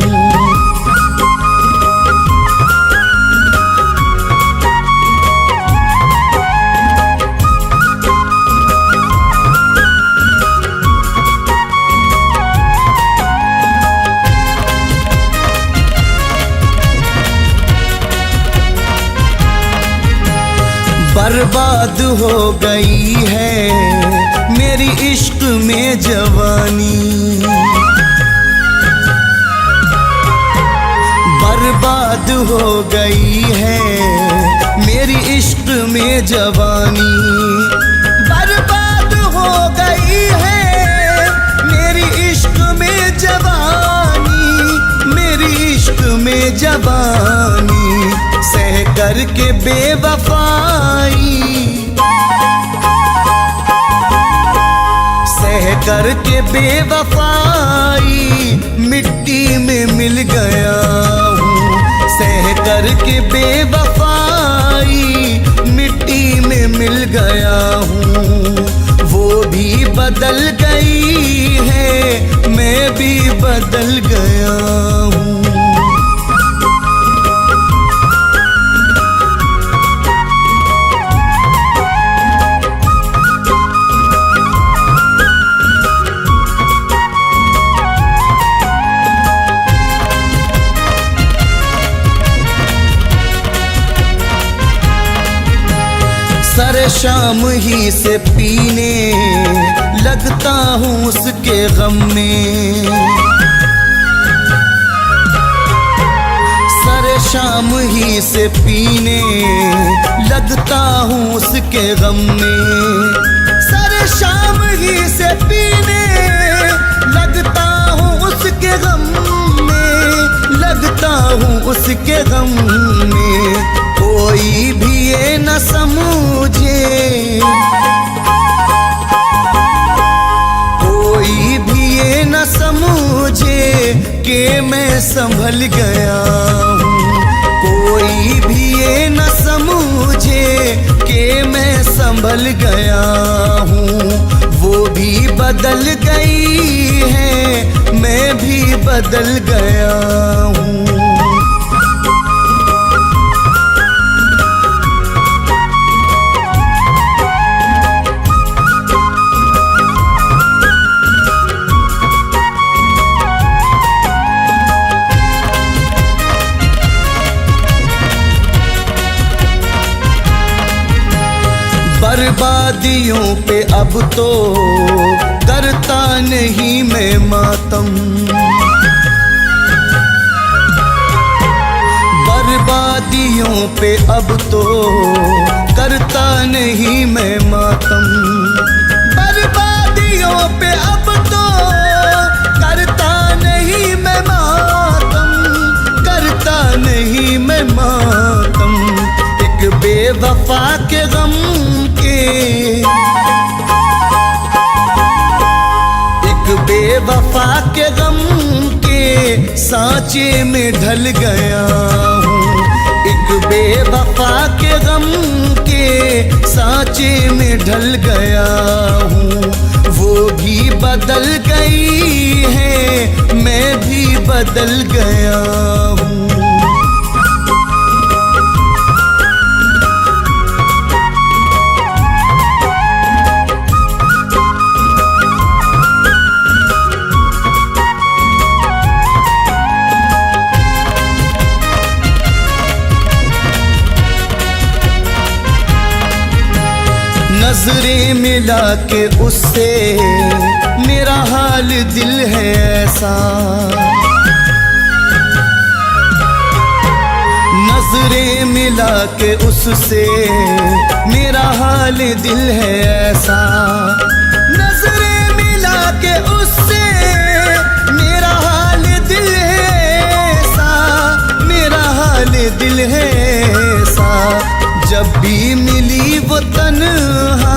बर्बाद हो गई है मेरी इश्क में जवानी, बर्बाद हो गई है मेरी इश्क में जवानी, बर्बाद हो गई है मेरी इश्क में जवानी, मेरी इश्क में जवानी, सह कर के बेवफाई, सह कर के बेवफाई मिट्टी में मिल गया हूँ, सह कर के बेवफाई मिट्टी में मिल गया हूँ। वो भी बदल गई है मैं भी बदल गया हूँ। सर शाम ही से पीने लगता हूँ उसके गम में, सर शाम ही से पीने लगता हूँ उसके गम में, सर शाम ही से पीने लगता हूँ उसके गम में, लगता हूँ उसके गम में। कोई भी ये न समझे, कोई भी ये न समझे कि मैं संभल गया हूँ, कोई भी ये न समझे कि मैं संभल गया हूँ। वो भी बदल गई है मैं भी बदल गया हूँ। बर्बादियों पे अब तो करता नहीं मैं मातम, बर्बादियों पे अब तो करता नहीं मैं मातम, बर्बादियों पे अब तो करता नहीं मैं मातम, करता नहीं मैं मातम। एक बेवफा के गम के, एक बेवफा के गम के सांचे में ढल गया हूँ, एक बेवफा के गम के सांचे में ढल गया हूँ। वो भी बदल गई है मैं भी बदल गया हूँ। नजरें मिला के उससे मेरा हाल दिल है ऐसा, नजरें मिला के उससे मेरा हाल दिल है ऐसा, नजरें मिला के उससे मेरा हाल दिल है ऐसा, मेरा हाल दिल है ऐसा। जब भी मिली वो तन्हा,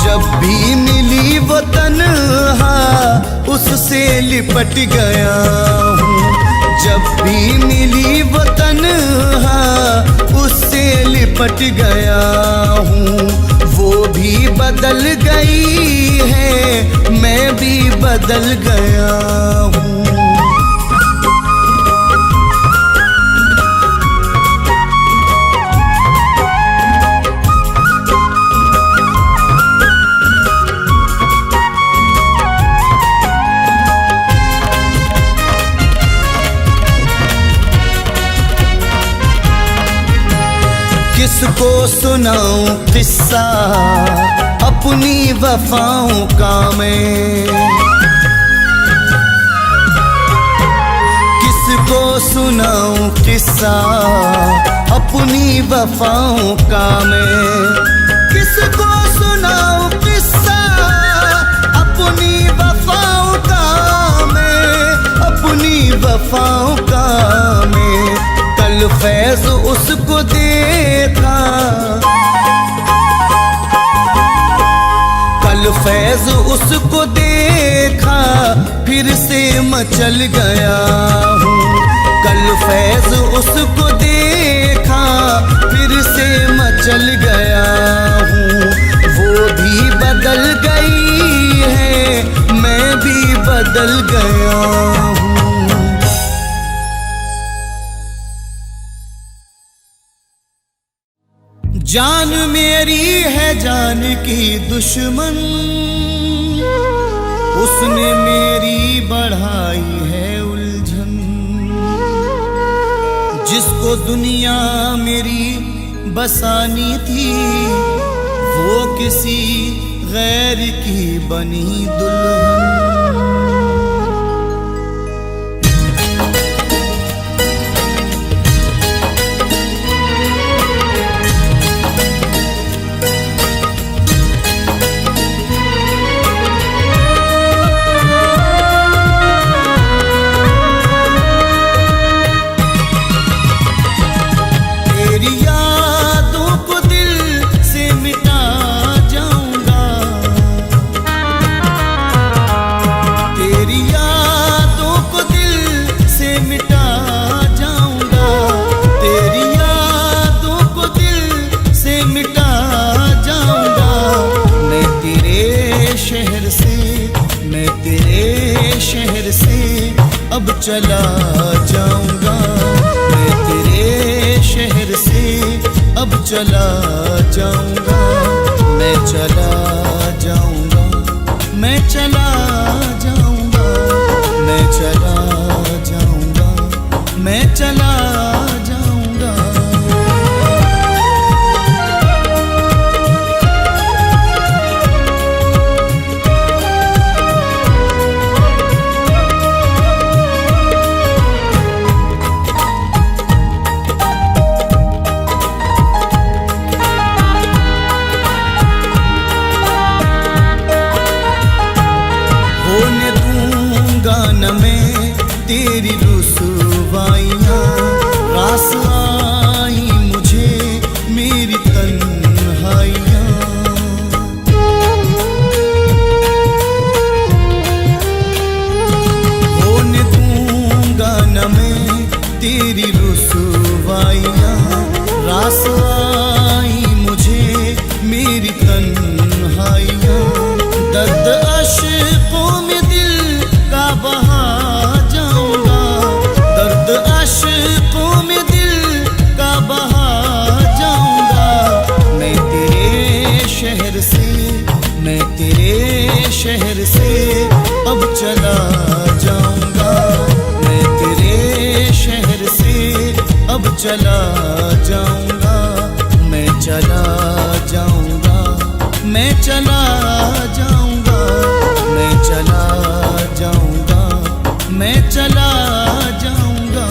जब भी मिली वो तन्हा उससे लिपट गया हूँ, जब भी मिली वो तन्हा उससे लिपट गया हूँ। वो भी बदल गई है मैं भी बदल गया हूँ। किसको सुनाऊं किस्सा अपनी वफाओं का मैं, किसको सुनाऊं किस्सा अपनी वफाओं का मैं, किसको सुनाऊं किस्सा अपनी वफाओं का मैं, अपनी वफाओं का मैं। कल फैज उसको देखा, कल फैज उसको देखा, फिर से मचल गया हूँ। कल फैज उसको देखा, फिर से मचल गया हूँ। वो भी बदल गई है, मैं भी बदल गया हूँ। जान मेरी है जान की दुश्मन, उसने मेरी बढ़ाई है उलझन। जिसको दुनिया मेरी बसानी थी, वो किसी गैर की बनी दुल्हन। अब चला जाऊंगा मैं तेरे शहर से, अब चला जाऊंगा मैं, चला जाऊंगा मैं, चला जाऊंगा मैं, चला जाऊंगा मैं, चला जाऊंगा। मैं तेरी रुसवाइयाँ, रास आई मुझे मेरी तन्हाइयाँ। होने दूंगा न मैं तेरी रुसवाइयाँ, रास आई मुझे मेरी तन्हाइयाँ। दर्द अश्कों में दिल का बहा जाऊंगा, दर्द अश्कों में दिल का बहा जाऊंगा। मैं तेरे शहर से, मैं तेरे शहर से अब चला जाऊंगा, मैं तेरे शहर से अब चला जाऊंगा, मैं चला जाऊंगा, मैं चला जाऊंगा, मैं चला जाऊंगा, मैं चला जाऊंगा।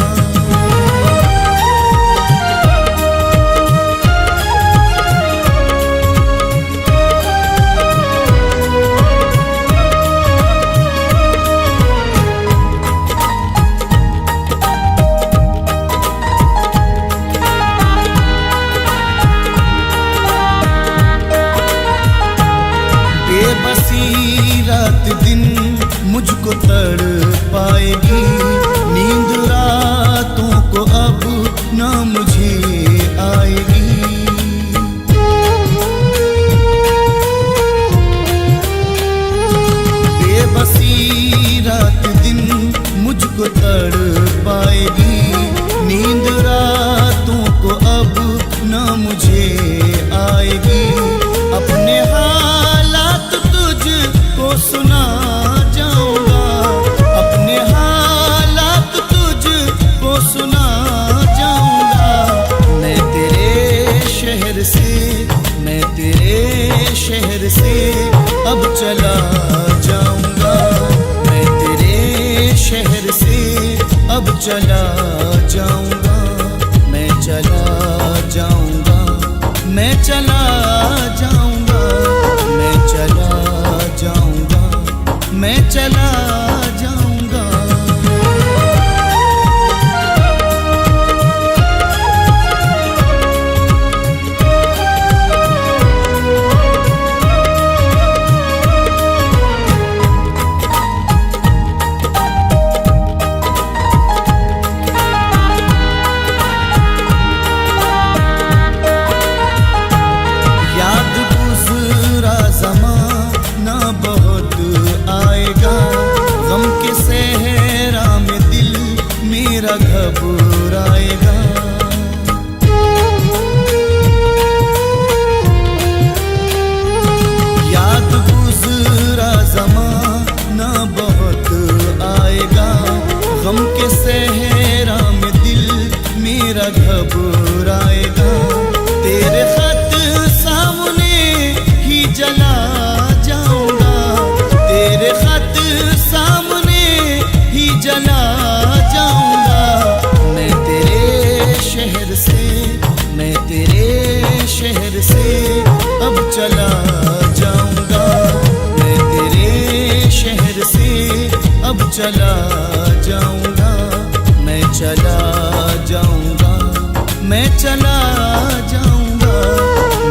बेबसी रात दिन मुझको तड़पाएगी, नींद रातों को अब न मुझे आएगी। बेबसी रात दिन मुझको तड़पाएगी, नींद रातों को अब न मुझे आएगी। अपने हालात तुझको सुना जाऊंगा, अपने हालात तुझको सुना जाऊंगा। मैं तेरे शहर चला जाऊंगा, मैं चला जाऊंगा, मैं चला जाऊंगा, मैं चला जाऊंगा, मैं चला जाऊंगा। घबराएगा याद गुज़रा ज़माना बहुत आएगा, गम के सहरा में दिल मेरा घबराएगा। तेरे खत सामने ही जला जाऊंगा, तेरे खत सामने ही जला जाऊंगा। मैं तेरे शहर से, मैं तेरे शहर से अब चला जाऊंगा, मैं तेरे शहर से अब चला जाऊंगा, मैं चला जाऊंगा, मैं चला जाऊंगा,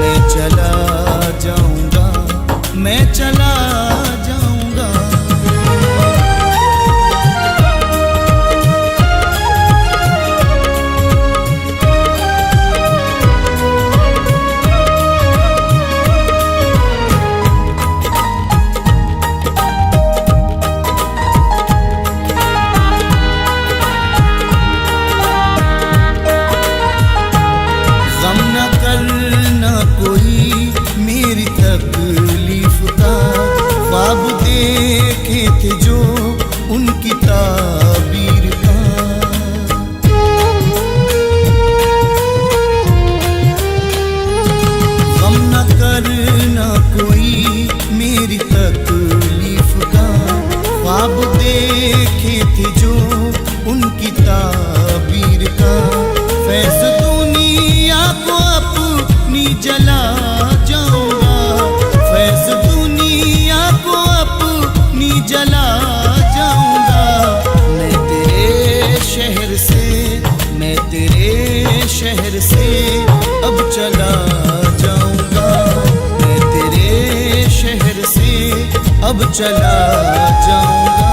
मैं चला जाऊंगा, मैं चला जाऊंगा। जो उनकी ताबीर का गम न करना कोई मेरी तकलीफ का, ख्वाब देखे थे जो उनकी ताबीर का। फैज़ दुनिया को अपनी जला जाऊंगा, फैज़ दुनिया को अपनी जला जाऊंगा। मैं तेरे शहर से, मैं तेरे शहर से अब चला जाऊंगा, मैं तेरे शहर से अब चला जाऊंगा,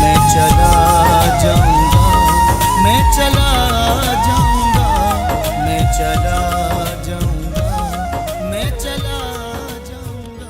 मैं चला जाऊंगा, मैं चला जाऊंगा, मैं चला जाऊंगा, मैं चला जाऊंगा।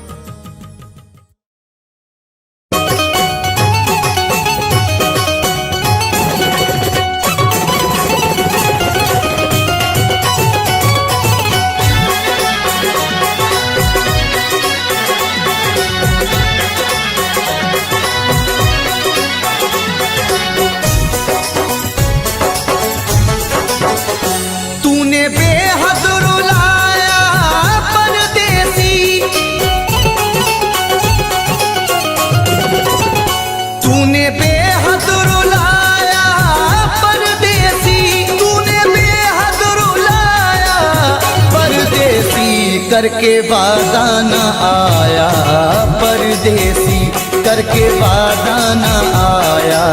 करके वादा न आया परदेसी, करके वादा न आया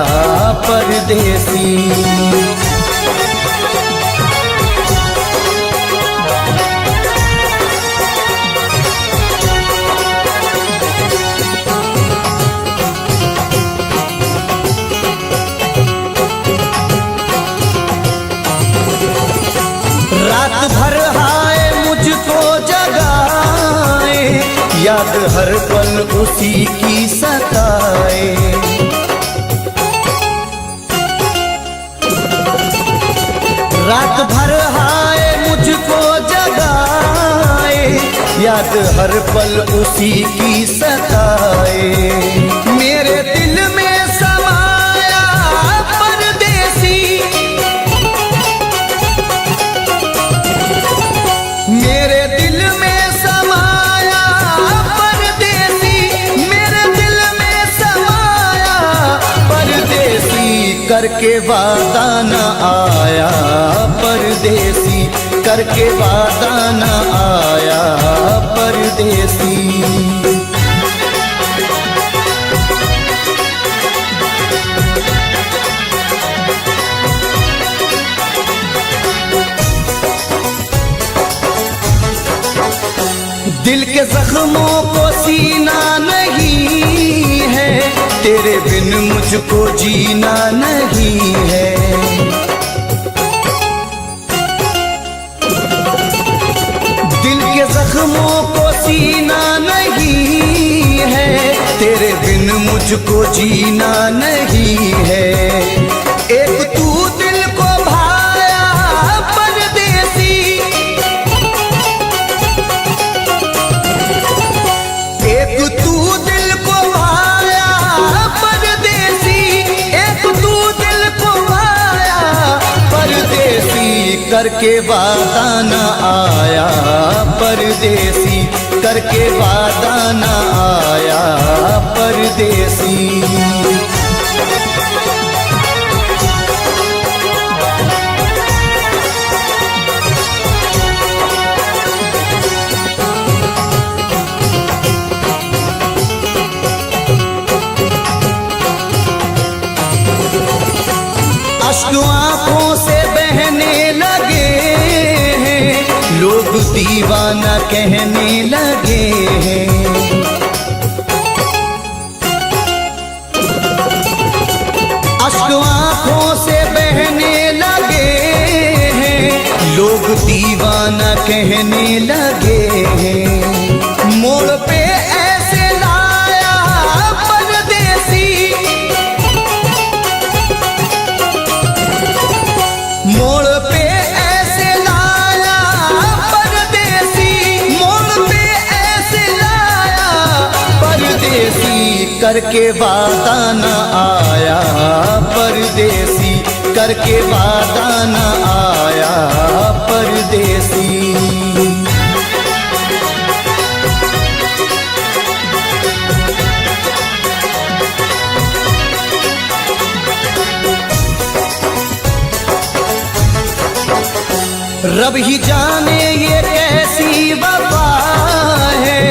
परदेसी। रात भर हाय मुझको जगाए, याद हर पल उसी की सताए। रात भर हाय मुझको जगाए, याद हर पल उसी की सताए। मेरे दिल में समाया परदेसी, मेरे दिल में समाया परदेसी, मेरे दिल में समाया परदेसी। करके वादा न आया परदेसी, करके वादा न आया परदेसी। दिल के जख्मों को सीना नहीं है, तेरे बिन मुझको जीना नहीं है। दिल के जख्मों को सीना नहीं है, तेरे बिन मुझको जीना नहीं है। एक तू दिल को भाया परदेसी, एक तू दिल को भाया परदेसी, एक तू दिल को भाया परदेसी, करके वादा न आया परदेसी, करके वादा न आया परदेसी। अश्क आंखों से बहने लगे हैं, लोग दीवाना कहने लगे हैं। अश्क आंखों से बहने लगे हैं, लोग दीवाना कहने लगे हैं। मोड़ पे ऐसे लाया परदेसी, मोड़ पे ऐसे लाया परदेसी, मोड़ पे ऐसे लाया परदेसी, करके वादा न आया परदेसी, करके वादा न आया परदेसी। रब ही जाने ये कैसी वफा है,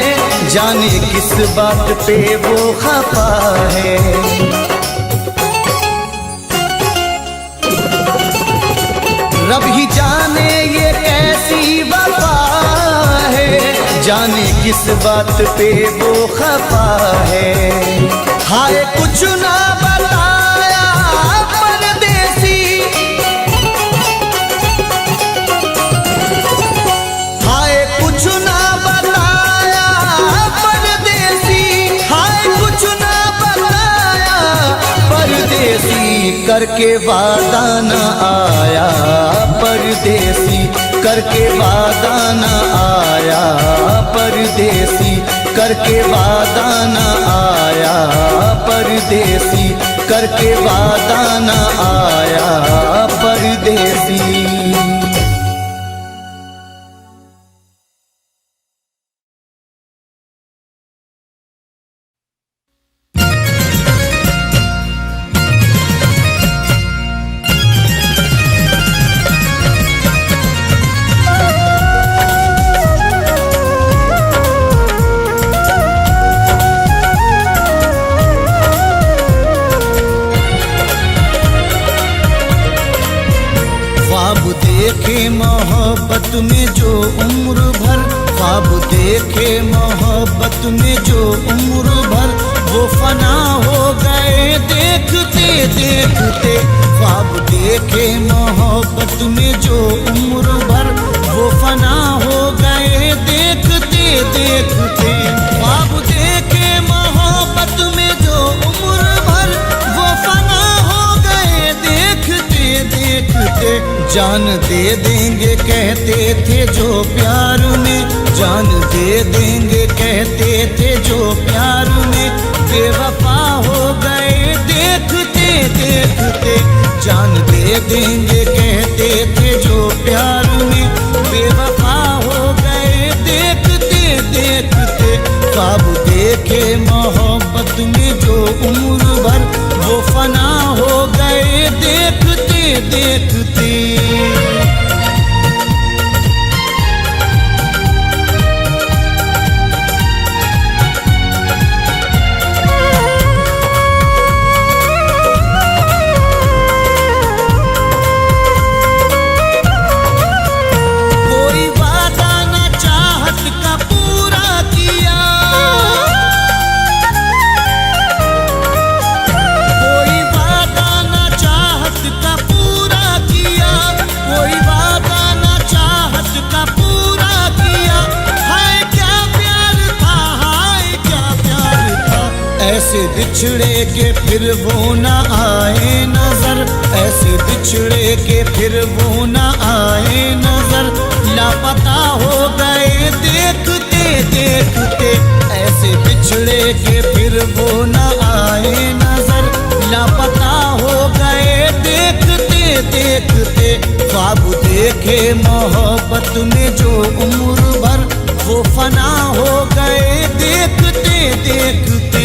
जाने किस बात पे वो खफा है। रब ही जाने ये कैसी वफा है, जाने किस बात पे वो खफा है। हाय कुछ ना बताया परदेसी, हाय कुछ ना बताया परदेसी, हाय कुछ ना बताया परदेसी, करके वादा न आया परदेसी, करके वादा न आया परदेसी, करके वादा न आया परदेसी, करके वादा न आया परदेसी। देखे मोहब्बत में जो उम्र भर, ख्वाब देखे मोहब्बत में जो उम्र भर, वो फना हो गए देखते देखते। ख्वाब देखे मोहब्बत में जो उम्र भर, वो फना हो गए देखते देखते। ख्वाब देखे मोहब्बत में जो उम्र भर, वो फना हो गए देखते देखते। जान दे देंगे कहते थे जो प्यार में, जान दे देंगे कहते थे जो प्यार में, बेवफा हो गए देखते देखते। जान दे देंगे कहते थे जो प्यार में, बेवफा हो गए देखते देखते। ख्वाब देखे मोहब्बत में जो उम्र भर, वो फना हो गए देखते देखते। ऐसे बिछड़े के फिर वो न आए नजर, ऐसे बिछड़े के फिर वो न आए नजर। लापता हो गए देखते देखते, ऐसे बिछड़े के फिर वो न आए नजर। लापता हो गए देखते देखते। ख्वाब देखे मोहब्बत में जो उम्र भर, वो फना हो गए देखते देखते।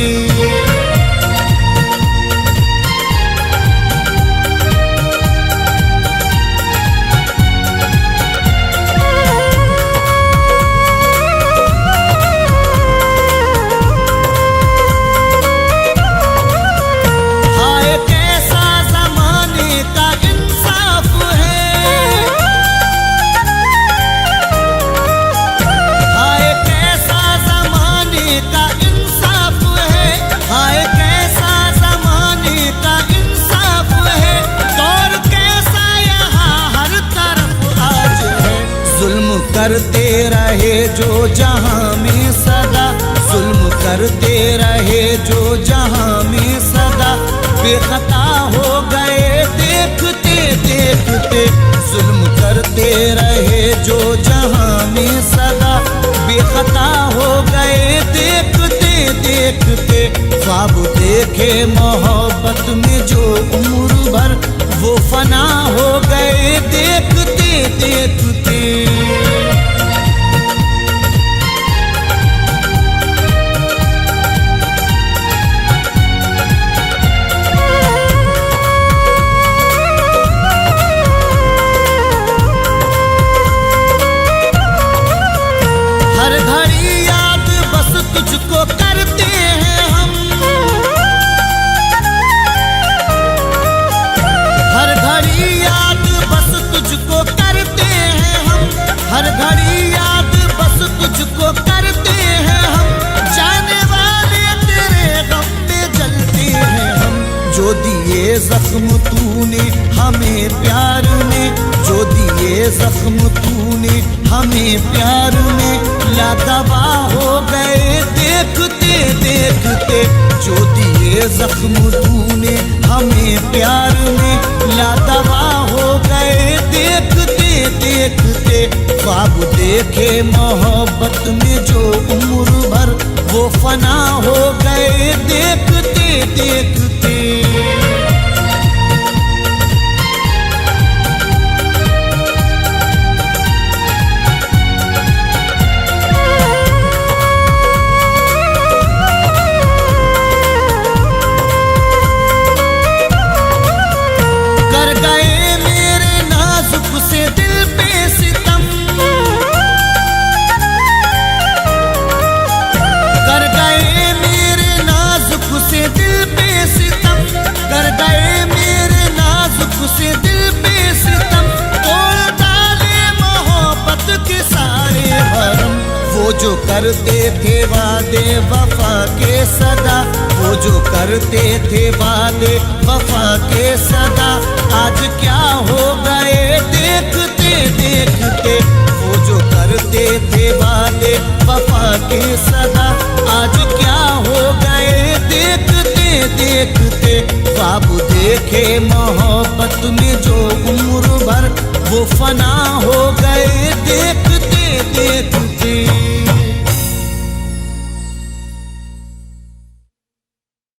करते रहे जो जहां में सदा, जुल्म करते रहे जो जहां में सदा। बेखता हो गए देखते देखते, जुल्म करते रहे जो जहां में सदा। बेखता हो गए देखते देखते। ख्वाब देखे मोहब्बत में जो उम्र भर, वो फना हो गए देखते देखते। हर घड़ी याद बस तुझको करते हैं हम, हर घड़ी याद बस तुझको करते हैं हम, हर घड़ी याद बस तुझको करते हैं हम। जाने वाले तेरे गम में जलते हैं हम। जो दिए जख्म तूने हमें प्यार में, जो दिए जख्म तूने हमें प्यार में। लादवा हो गए देखते देखते, जो दिए जख्म तूने हमें प्यार में। लादवा हो गए देखते देखते। ख्वाब देखे मोहब्बत में जो उम्र भर, वो फना हो गए देखते देखते। जो करते थे वादे वफा के सदा, वो जो करते थे वादे वफा के सदा। आज क्या हो गए देखते देखते, वो जो करते थे वादे वफा के सदा। आज क्या हो गए देखते देखते। ख्वाब देखे मोहब्बत में जो उम्र भर, वो फना हो गए देख